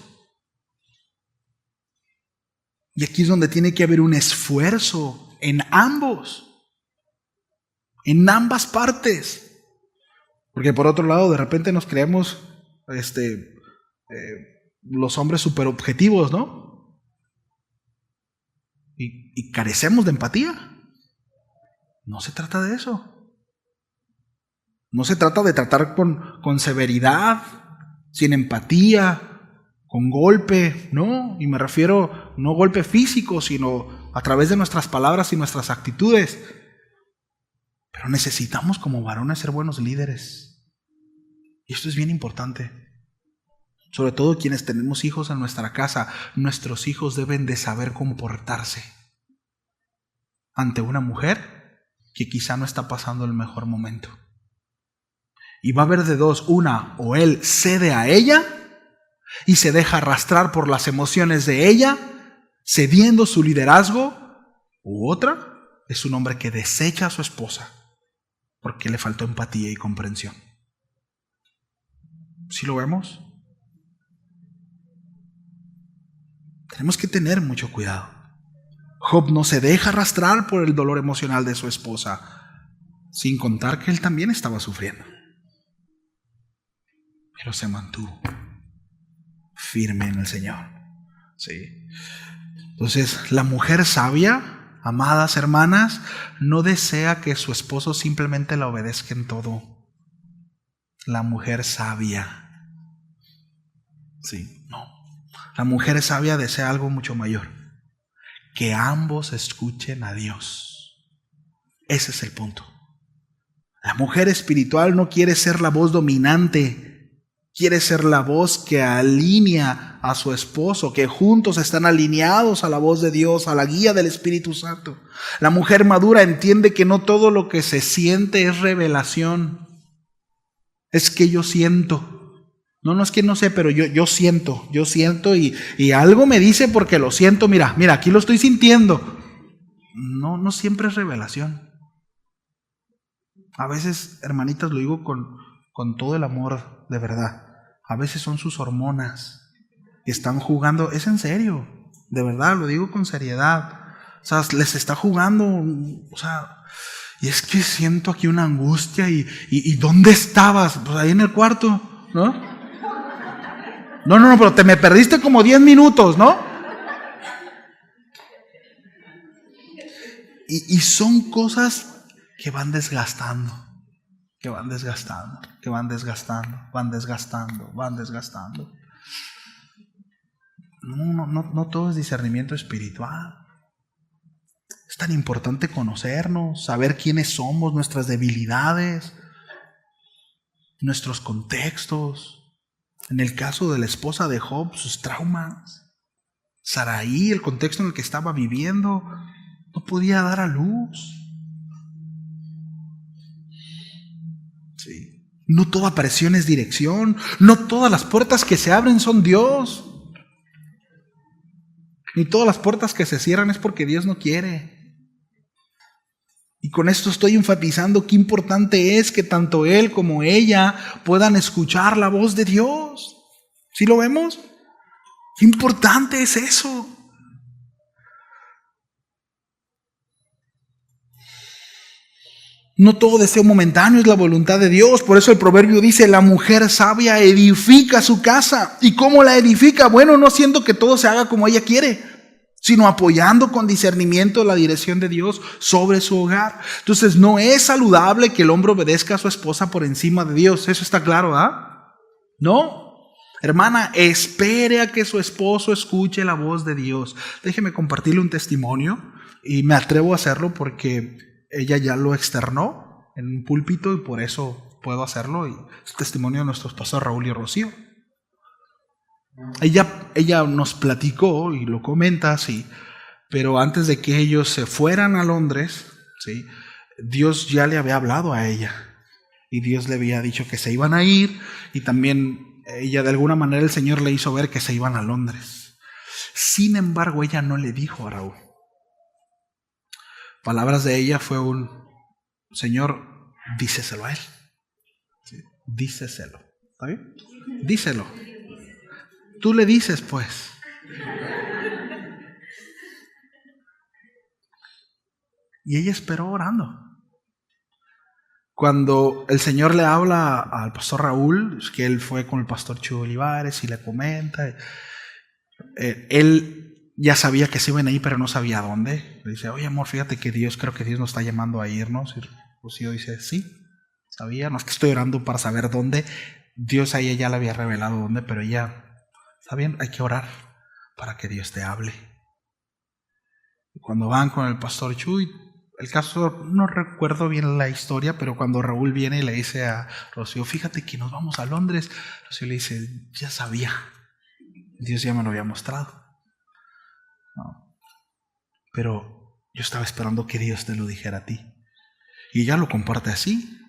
Y aquí es donde tiene que haber un esfuerzo en ambas partes. Porque por otro lado, de repente nos creemos los hombres súper objetivos, ¿no? Y carecemos de empatía. No se trata de eso. No se trata de tratar con severidad, sin empatía, con golpe, ¿no? Y me refiero no golpe físico, sino a través de nuestras palabras y nuestras actitudes. Pero necesitamos como varones ser buenos líderes. Y esto es bien importante. Sobre todo quienes tenemos hijos en nuestra casa, nuestros hijos deben de saber comportarse ante una mujer que quizá no está pasando el mejor momento. Y va a haber de dos, una, o él cede a ella y se deja arrastrar por las emociones de ella, cediendo su liderazgo, u otra, es un hombre que desecha a su esposa porque le faltó empatía y comprensión. ¿Sí lo vemos? Tenemos que tener mucho cuidado. Job no se deja arrastrar por el dolor emocional de su esposa, sin contar que él también estaba sufriendo. Pero se mantuvo firme en el Señor. Sí. Entonces, la mujer sabia, amadas hermanas, no desea que su esposo simplemente la obedezca en todo. La mujer sabia. Sí, no. La mujer sabia desea algo mucho mayor. Que ambos escuchen a Dios. Ese es el punto. La mujer espiritual no quiere ser la voz dominante. Quiere ser la voz que alinea a su esposo, que juntos están alineados a la voz de Dios, a la guía del Espíritu Santo. La mujer madura entiende que no todo lo que se siente es revelación. Es que yo siento. No es que no sé, pero yo siento y algo me dice porque lo siento. Mira, aquí lo estoy sintiendo. No siempre es revelación. A veces, hermanitas, lo digo con todo el amor de verdad. A veces son sus hormonas que están jugando. Es en serio, de verdad, lo digo con seriedad. O sea, les está jugando, o sea, y es que siento aquí una angustia y ¿dónde estabas? Pues ahí en el cuarto, ¿no? No, pero te me perdiste como 10 minutos, ¿no? Y son cosas que van desgastando, que van desgastando, que van desgastando, van desgastando, van desgastando. No todo es discernimiento espiritual. Es tan importante conocernos, saber quiénes somos, nuestras debilidades, nuestros contextos. En el caso de la esposa de Job, sus traumas. Saraí, el contexto en el que estaba viviendo, no podía dar a luz. Sí. No toda presión es dirección. No todas las puertas que se abren son Dios. Ni todas las puertas que se cierran es porque Dios no quiere. Y con esto estoy enfatizando qué importante es que tanto él como ella puedan escuchar la voz de Dios. ¿Sí lo vemos? Qué importante es eso. No todo deseo momentáneo es la voluntad de Dios. Por eso el proverbio dice, la mujer sabia edifica su casa. ¿Y cómo la edifica? Bueno, no haciendo que todo se haga como ella quiere, sino apoyando con discernimiento la dirección de Dios sobre su hogar. Entonces no es saludable que el hombre obedezca a su esposa por encima de Dios. Eso está claro, ¿ah? No. Hermana, espere a que su esposo escuche la voz de Dios. Déjeme compartirle un testimonio y me atrevo a hacerlo porque ella ya lo externó en un púlpito y por eso puedo hacerlo. Y es testimonio de nuestros pastores Raúl y Rocío. Ella nos platicó y lo comenta así, pero antes de que ellos se fueran a Londres, ¿sí? Dios ya le había hablado a ella y Dios le había dicho que se iban a ir y también ella de alguna manera el Señor le hizo ver que se iban a Londres. Sin embargo, ella no le dijo a Raúl. Palabras de ella fue Señor, díceselo a él. ¿Sí? Díceselo. ¿Está bien? Díselo. Tú le dices, pues. Y ella esperó orando. Cuando el Señor le habla al pastor Raúl, es que él fue con el pastor Chuy Olivares y le comenta, él ya sabía que se iban a ir, pero no sabía a dónde. Le dice, oye amor, fíjate que creo que Dios nos está llamando a irnos. Y Rocío dice, sí, sabía, no es que estoy orando para saber dónde. Dios a ella ya le había revelado dónde, pero ella... Está bien, hay que orar para que Dios te hable. Y cuando van con el pastor Chuy, el caso, no recuerdo bien la historia, pero cuando Raúl viene y le dice a Rocío, fíjate que nos vamos a Londres, Rocío le dice, ya sabía, Dios ya me lo había mostrado. No. Pero yo estaba esperando que Dios te lo dijera a ti. Y ella lo comparte así,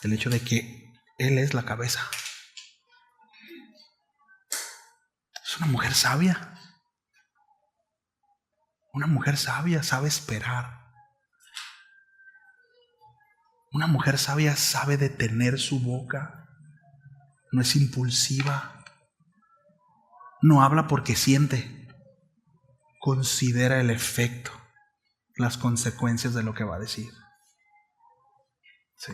el hecho de que Él es la cabeza. Es una mujer sabia. Una mujer sabia sabe esperar. Una mujer sabia sabe detener su boca. No es impulsiva. No habla porque siente. Considera el efecto, las consecuencias de lo que va a decir. Sí.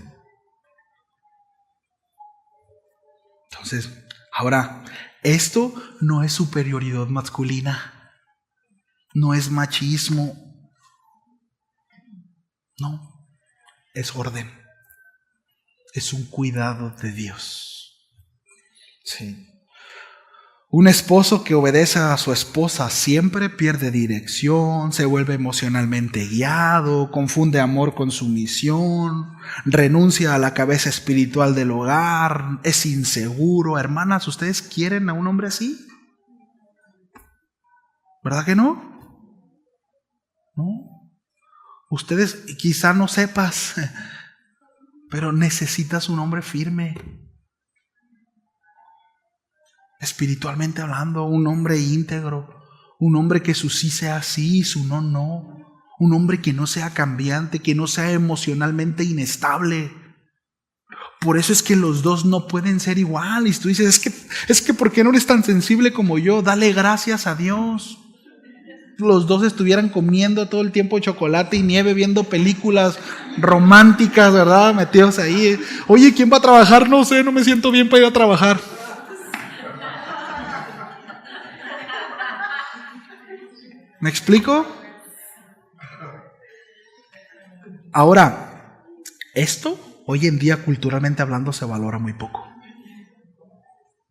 Entonces, ahora, esto no es superioridad masculina, no es machismo, no, es orden, es un cuidado de Dios. Sí. Un esposo que obedece a su esposa siempre pierde dirección, se vuelve emocionalmente guiado, confunde amor con sumisión, renuncia a la cabeza espiritual del hogar, es inseguro. Hermanas, ¿ustedes quieren a un hombre así? ¿Verdad que no? ¿No? Ustedes quizá no sepas, pero necesitas un hombre firme. Espiritualmente hablando, un hombre íntegro, un hombre que su sí sea sí y su no, no. Un hombre que no sea cambiante, que no sea emocionalmente inestable. Por eso es que los dos no pueden ser iguales. Tú dices, es que ¿por qué no eres tan sensible como yo? Dale gracias a Dios. Los dos estuvieran comiendo todo el tiempo chocolate y nieve, viendo películas románticas, ¿verdad? Metidos ahí. Oye, ¿quién va a trabajar? No sé, no me siento bien para ir a trabajar. ¿Me explico? Ahora, esto hoy en día culturalmente hablando se valora muy poco.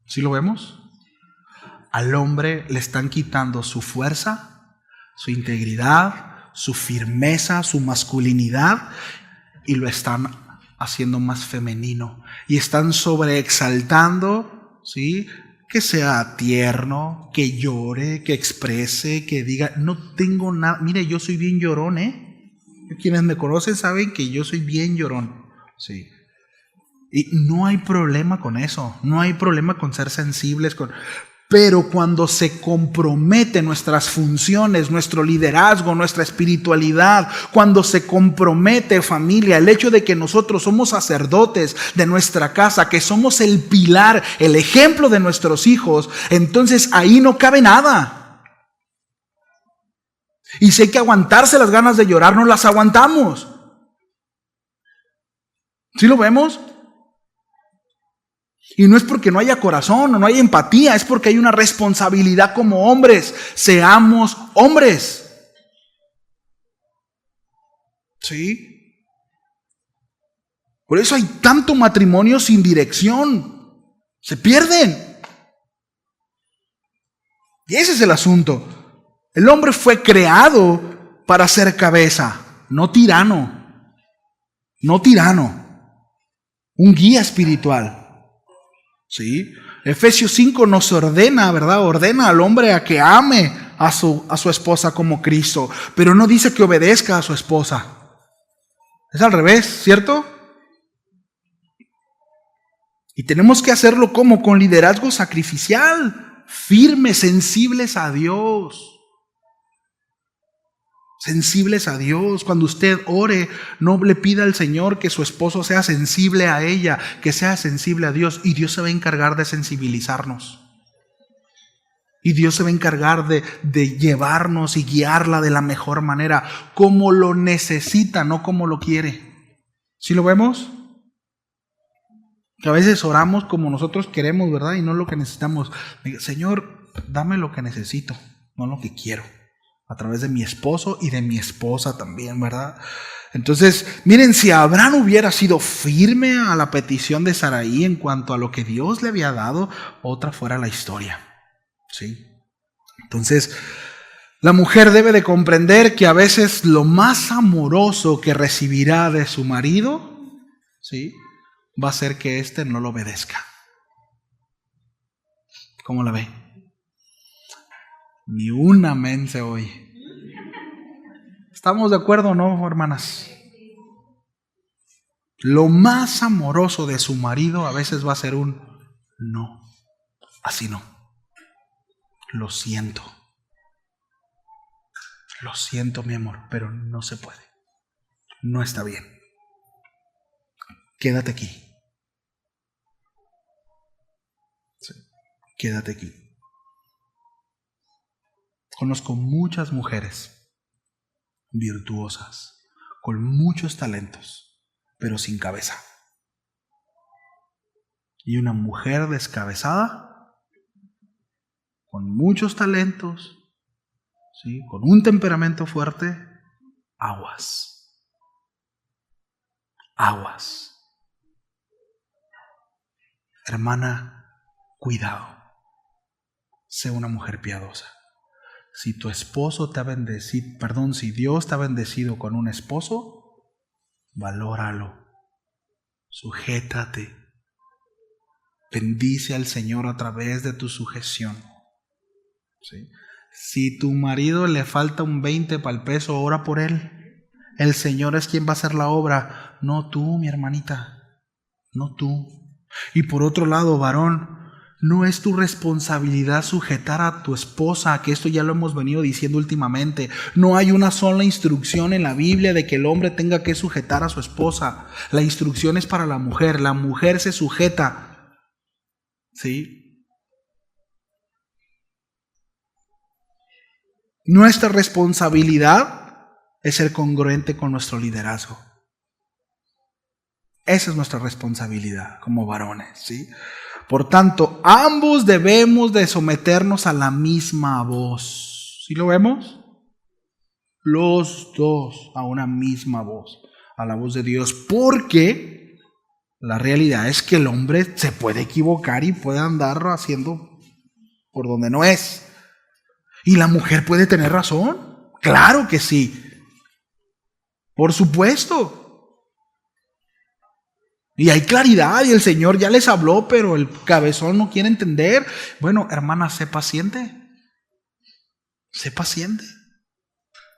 ¿Sí lo vemos? Al hombre le están quitando su fuerza, su integridad, su firmeza, su masculinidad, y lo están haciendo más femenino. Y están sobreexaltando, ¿sí? Que sea tierno, que llore, que exprese, que diga, no tengo nada. Mire, yo soy bien llorón, Quienes me conocen saben que yo soy bien llorón, sí. Y no hay problema con eso, no hay problema con ser sensibles, pero cuando se comprometen nuestras funciones, nuestro liderazgo, nuestra espiritualidad, cuando se compromete, familia, el hecho de que nosotros somos sacerdotes de nuestra casa, que somos el pilar, el ejemplo de nuestros hijos, entonces ahí no cabe nada. Y si hay que aguantarse las ganas de llorar, no las aguantamos. ¿Sí lo vemos? Y no es porque no haya corazón o no haya empatía, es porque hay una responsabilidad como hombres. Seamos hombres. ¿Sí? Por eso hay tanto matrimonio sin dirección. Se pierden. Y ese es el asunto. El hombre fue creado para ser cabeza, no tirano. No tirano. Un guía espiritual. ¿Sí? Efesios 5 nos ordena, ¿verdad? Ordena al hombre a que ame a su esposa como Cristo, pero no dice que obedezca a su esposa. Es al revés, ¿cierto? Y tenemos que hacerlo como con liderazgo sacrificial, firmes, sensibles a Dios. Sensibles a Dios. Cuando usted ore, no le pida al Señor que su esposo sea sensible a ella, que sea sensible a Dios, y Dios se va a encargar de sensibilizarnos. Y Dios se va a encargar de llevarnos y guiarla de la mejor manera, como lo necesita, no como lo quiere. ¿Sí lo vemos? Que a veces oramos como nosotros queremos, ¿verdad? Y no lo que necesitamos. Señor, dame lo que necesito, no lo que quiero. A través de mi esposo y de mi esposa también, ¿verdad? Entonces, miren, si Abraham hubiera sido firme a la petición de Saraí en cuanto a lo que Dios le había dado, otra fuera la historia. ¿Sí? Entonces, la mujer debe de comprender que a veces lo más amoroso que recibirá de su marido, ¿sí?, va a ser que éste no lo obedezca. ¿Cómo la ve? Ni un amén se oye. ¿Estamos de acuerdo o no, hermanas? Lo más amoroso de su marido a veces va a ser un no. Así no. Lo siento. Lo siento, mi amor, pero no se puede. No está bien. Quédate aquí. Sí, quédate aquí. Conozco muchas mujeres virtuosas, con muchos talentos, pero sin cabeza. Y una mujer descabezada, con muchos talentos, ¿sí?, con un temperamento fuerte, aguas. Aguas. Hermana, cuidado. Sé una mujer piadosa. Si tu esposo te ha bendecido, si Dios te ha bendecido con un esposo, valóralo. Sujétate. Bendice al Señor a través de tu sujeción. ¿Sí? Si tu marido le falta un 20 para el peso, ora por él. El Señor es quien va a hacer la obra, no tú, mi hermanita, no tú. Y por otro lado, varón, No es tu responsabilidad sujetar a tu esposa, que esto ya lo hemos venido diciendo últimamente. No hay una sola instrucción en la Biblia de que el hombre tenga que sujetar a su esposa. La instrucción es para la mujer se sujeta. ¿Sí? Nuestra responsabilidad es ser congruente con nuestro liderazgo. Esa es nuestra responsabilidad como varones, ¿sí? Por tanto, ambos debemos de someternos a la misma voz. ¿Sí lo vemos? Los dos a una misma voz, a la voz de Dios, porque la realidad es que el hombre se puede equivocar y puede andar haciendo por donde no es. ¿Y la mujer puede tener razón? Claro que sí. Por supuesto. Y hay claridad y el Señor ya les habló, pero el cabezón no quiere entender. Bueno, hermana, sé paciente. Sé paciente.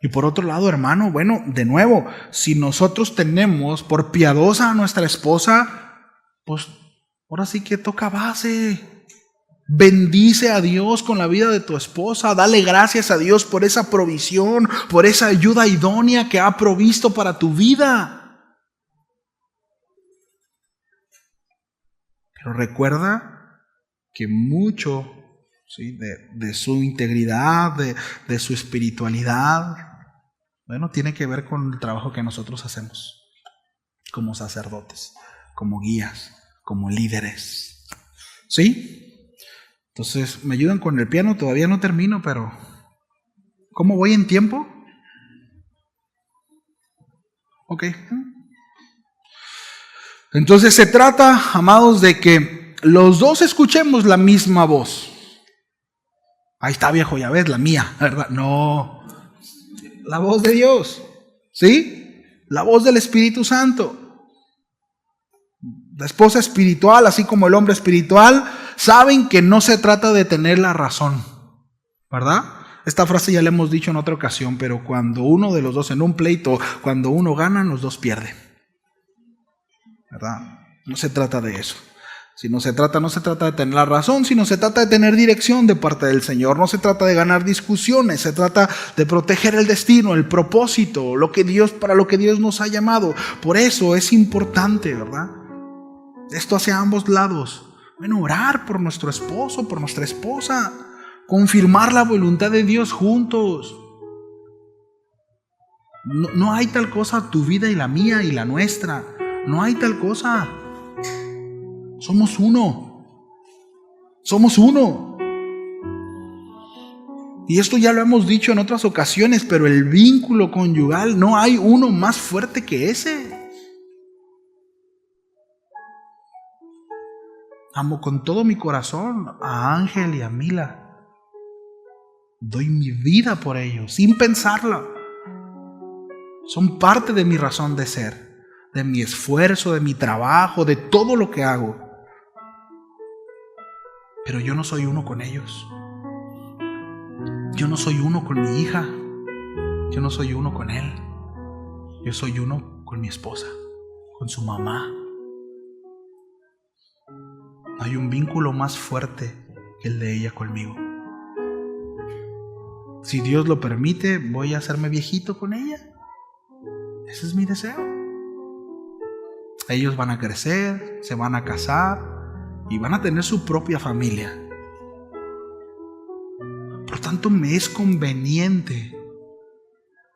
Y por otro lado, hermano, bueno, de nuevo, si nosotros tenemos por piadosa a nuestra esposa, pues ahora sí que toca base. Bendice a Dios con la vida de tu esposa. Dale gracias a Dios por esa provisión, por esa ayuda idónea que ha provisto para tu vida. Pero recuerda que mucho, ¿sí?, de su integridad, de su espiritualidad, bueno, tiene que ver con el trabajo que nosotros hacemos como sacerdotes, como guías, como líderes. ¿Sí? Entonces, ¿me ayudan con el piano? Todavía no termino, pero ¿cómo voy en tiempo? Ok. Entonces se trata, amados, de que los dos escuchemos la misma voz. Ahí está, viejo, ya ves, la mía, ¿verdad? No, la voz de Dios, ¿sí? La voz del Espíritu Santo. La esposa espiritual, así como el hombre espiritual, saben que no se trata de tener la razón, ¿verdad? Esta frase ya la hemos dicho en otra ocasión, pero cuando uno de los dos en un pleito, cuando uno gana, los dos pierden. ¿Verdad? No se trata de eso. No se trata de tener la razón, sino se trata de tener dirección de parte del Señor. No se trata de ganar discusiones, se trata de proteger el destino, el propósito, para lo que Dios nos ha llamado. Por eso es importante, ¿verdad? Esto hacia ambos lados. Bueno, orar por nuestro esposo, por nuestra esposa, confirmar la voluntad de Dios juntos. No hay tal cosa tu vida y la mía y la nuestra. No hay tal cosa. Somos uno. Somos uno. Y esto ya lo hemos dicho en otras ocasiones, pero el vínculo conyugal, no hay uno más fuerte que ese. Amo con todo mi corazón a Ángel y a Mila. Doy mi vida por ellos, sin pensarlo. Son parte de mi razón de ser, de mi esfuerzo, de mi trabajo, de todo lo que hago. Pero yo no soy uno con ellos. Yo no soy uno con mi hija. Yo no soy uno con él. Yo soy uno con mi esposa, con su mamá. No hay un vínculo más fuerte que el de ella conmigo. Si Dios lo permite, voy a hacerme viejito con ella. Ese es mi deseo. Ellos van a crecer, se van a casar y van a tener su propia familia. Por tanto, me es conveniente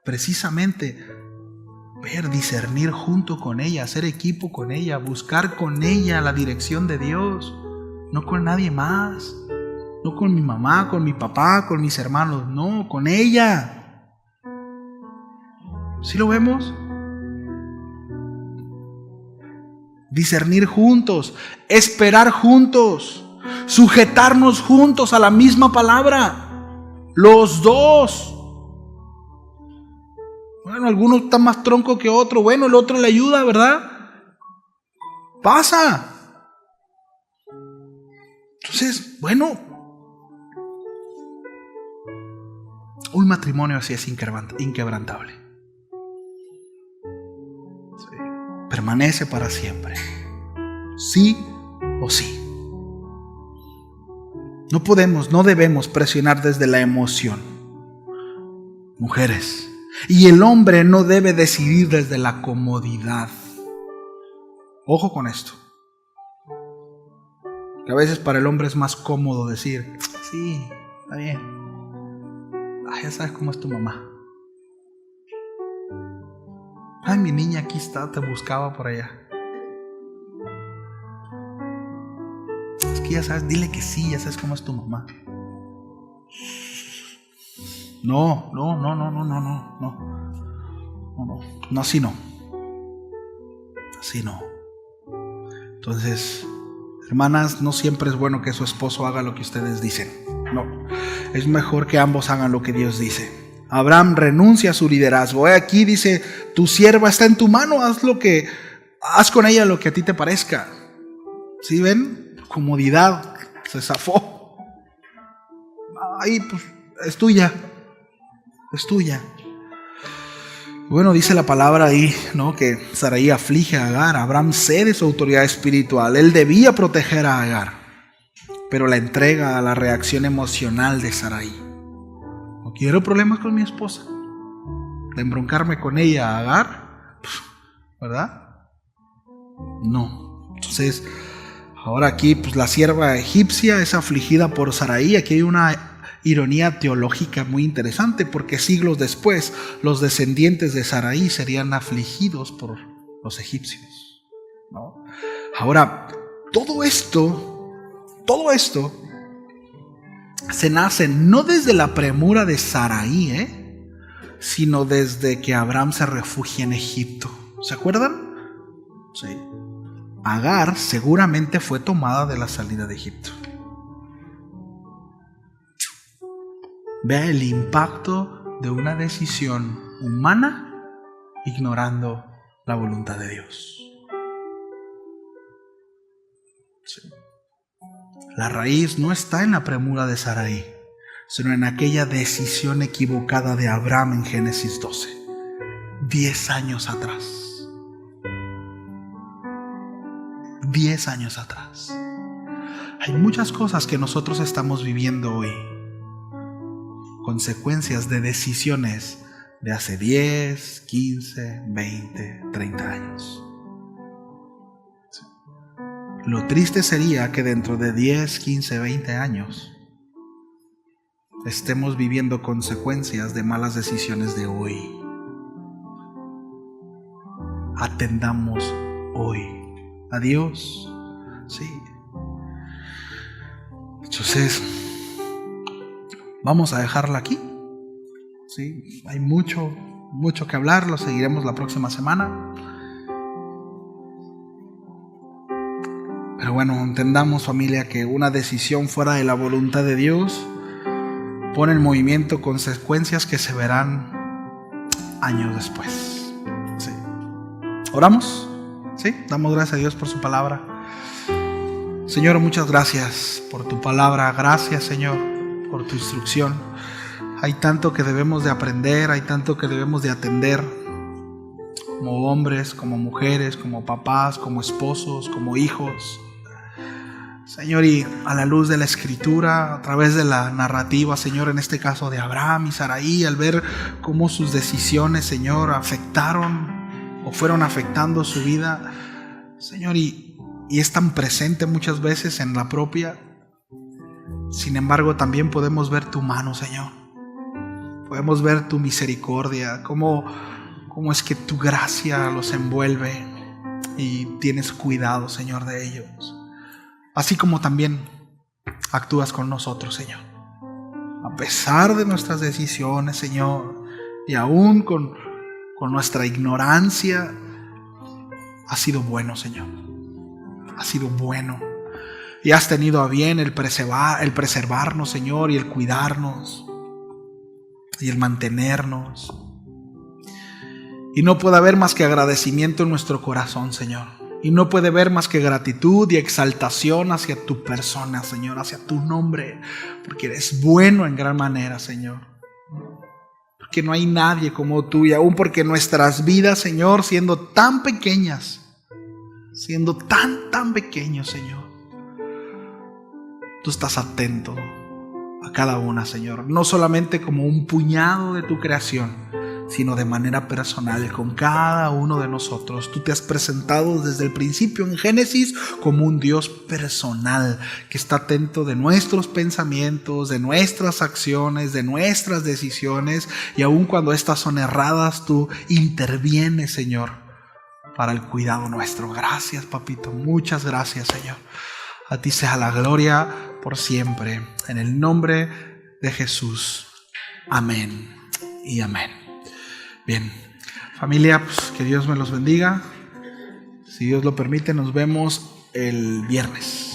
precisamente discernir junto con ella, hacer equipo con ella, buscar con ella la dirección de Dios, no con nadie más, no con mi mamá, con mi papá, con mis hermanos, no, con ella. ¿Sí lo vemos? Discernir juntos, esperar juntos, sujetarnos juntos a la misma palabra, los dos. Bueno, alguno está más tronco que otro, bueno, el otro le ayuda, ¿verdad? Pasa. Entonces, bueno, un matrimonio así es inquebrantable. Sí. Permanece para siempre. Sí o sí. No debemos presionar desde la emoción. Mujeres. Y el hombre no debe decidir desde la comodidad. Ojo con esto. Que a veces para el hombre es más cómodo decir, sí, está bien. Ya sabes cómo es tu mamá. Ay, mi niña aquí está, te buscaba por allá. Es que ya sabes, dile que sí, ya sabes cómo es tu mamá. No, así no. Así no. Entonces, hermanas, no siempre es bueno que su esposo haga lo que ustedes dicen. No, es mejor que ambos hagan lo que Dios dice. Abraham renuncia a su liderazgo. Aquí dice, tu sierva está en tu mano, haz con ella lo que a ti te parezca. ¿Sí ven? Comodidad, se zafó. Ahí pues es tuya. Bueno, dice la palabra ahí, ¿no? Que Sarai aflige a Agar. Abraham cede su autoridad espiritual. Él debía proteger a Agar, pero la entrega a la reacción emocional de Sarai. No quiero problemas con mi esposa. De embroncarme con ella, Agar, ¿verdad? No. Entonces, ahora aquí, pues la sierva egipcia es afligida por Sarai. Aquí hay una ironía teológica muy interesante, porque siglos después los descendientes de Sarai serían afligidos por los egipcios, ¿no? Ahora, todo esto se nace no desde la premura de Sarai, sino desde que Abraham se refugia en Egipto. ¿Se acuerdan? Sí. Agar seguramente fue tomada de la salida de Egipto. Vea el impacto de una decisión humana ignorando la voluntad de Dios. Sí. La raíz no está en la premura de Sarai, sino en aquella decisión equivocada de Abraham en Génesis 12, 10 años atrás. 10 años atrás. Hay muchas cosas que nosotros estamos viviendo hoy, consecuencias de decisiones de hace 10, 15, 20, 30 años. Lo triste sería que dentro de 10, 15, 20 años estemos viviendo consecuencias de malas decisiones de hoy. Atendamos hoy a Dios. Sí. Entonces, vamos a dejarla aquí. Sí, hay mucho que hablar, lo seguiremos la próxima semana. Pero bueno, entendamos, familia, que una decisión fuera de la voluntad de Dios pone en movimiento consecuencias que se verán años después. Sí. ¿Oramos? Sí, damos gracias a Dios por su palabra. Señor, muchas gracias por tu palabra. Gracias, Señor, por tu instrucción. Hay tanto que debemos de aprender, hay tanto que debemos de atender, como hombres, como mujeres, como papás, como esposos, como hijos. Señor, y a la luz de la Escritura, a través de la narrativa, Señor, en este caso de Abraham y Sarai, al ver cómo sus decisiones, Señor, afectaron o fueron afectando su vida, Señor, y es tan presente muchas veces en la propia. Sin embargo, también podemos ver tu mano, Señor. Podemos ver tu misericordia, cómo es que tu gracia los envuelve y tienes cuidado, Señor, de ellos. Así como también actúas con nosotros, Señor. A pesar de nuestras decisiones, Señor, y aún con nuestra ignorancia, has sido bueno, Señor. Has sido bueno. Y has tenido a bien el preservarnos, Señor, y el cuidarnos, y el mantenernos. Y no puede haber más que agradecimiento en nuestro corazón, Señor. Y no puede haber más que gratitud y exaltación hacia tu persona, Señor, hacia tu nombre, porque eres bueno en gran manera, Señor. Porque no hay nadie como tú, y aún porque nuestras vidas, Señor, siendo tan pequeñas, siendo tan pequeños, Señor, tú estás atento a cada una, Señor. No solamente como un puñado de tu creación, sino de manera personal con cada uno de nosotros. Tú te has presentado desde el principio en Génesis como un Dios personal que está atento de nuestros pensamientos, de nuestras acciones, de nuestras decisiones, y aun cuando estas son erradas, tú intervienes, Señor, para el cuidado nuestro. Gracias, papito, muchas gracias, Señor. A ti sea la gloria por siempre, en el nombre de Jesús. Amén y amén. Bien, familia, pues que Dios me los bendiga. Si Dios lo permite, nos vemos el viernes.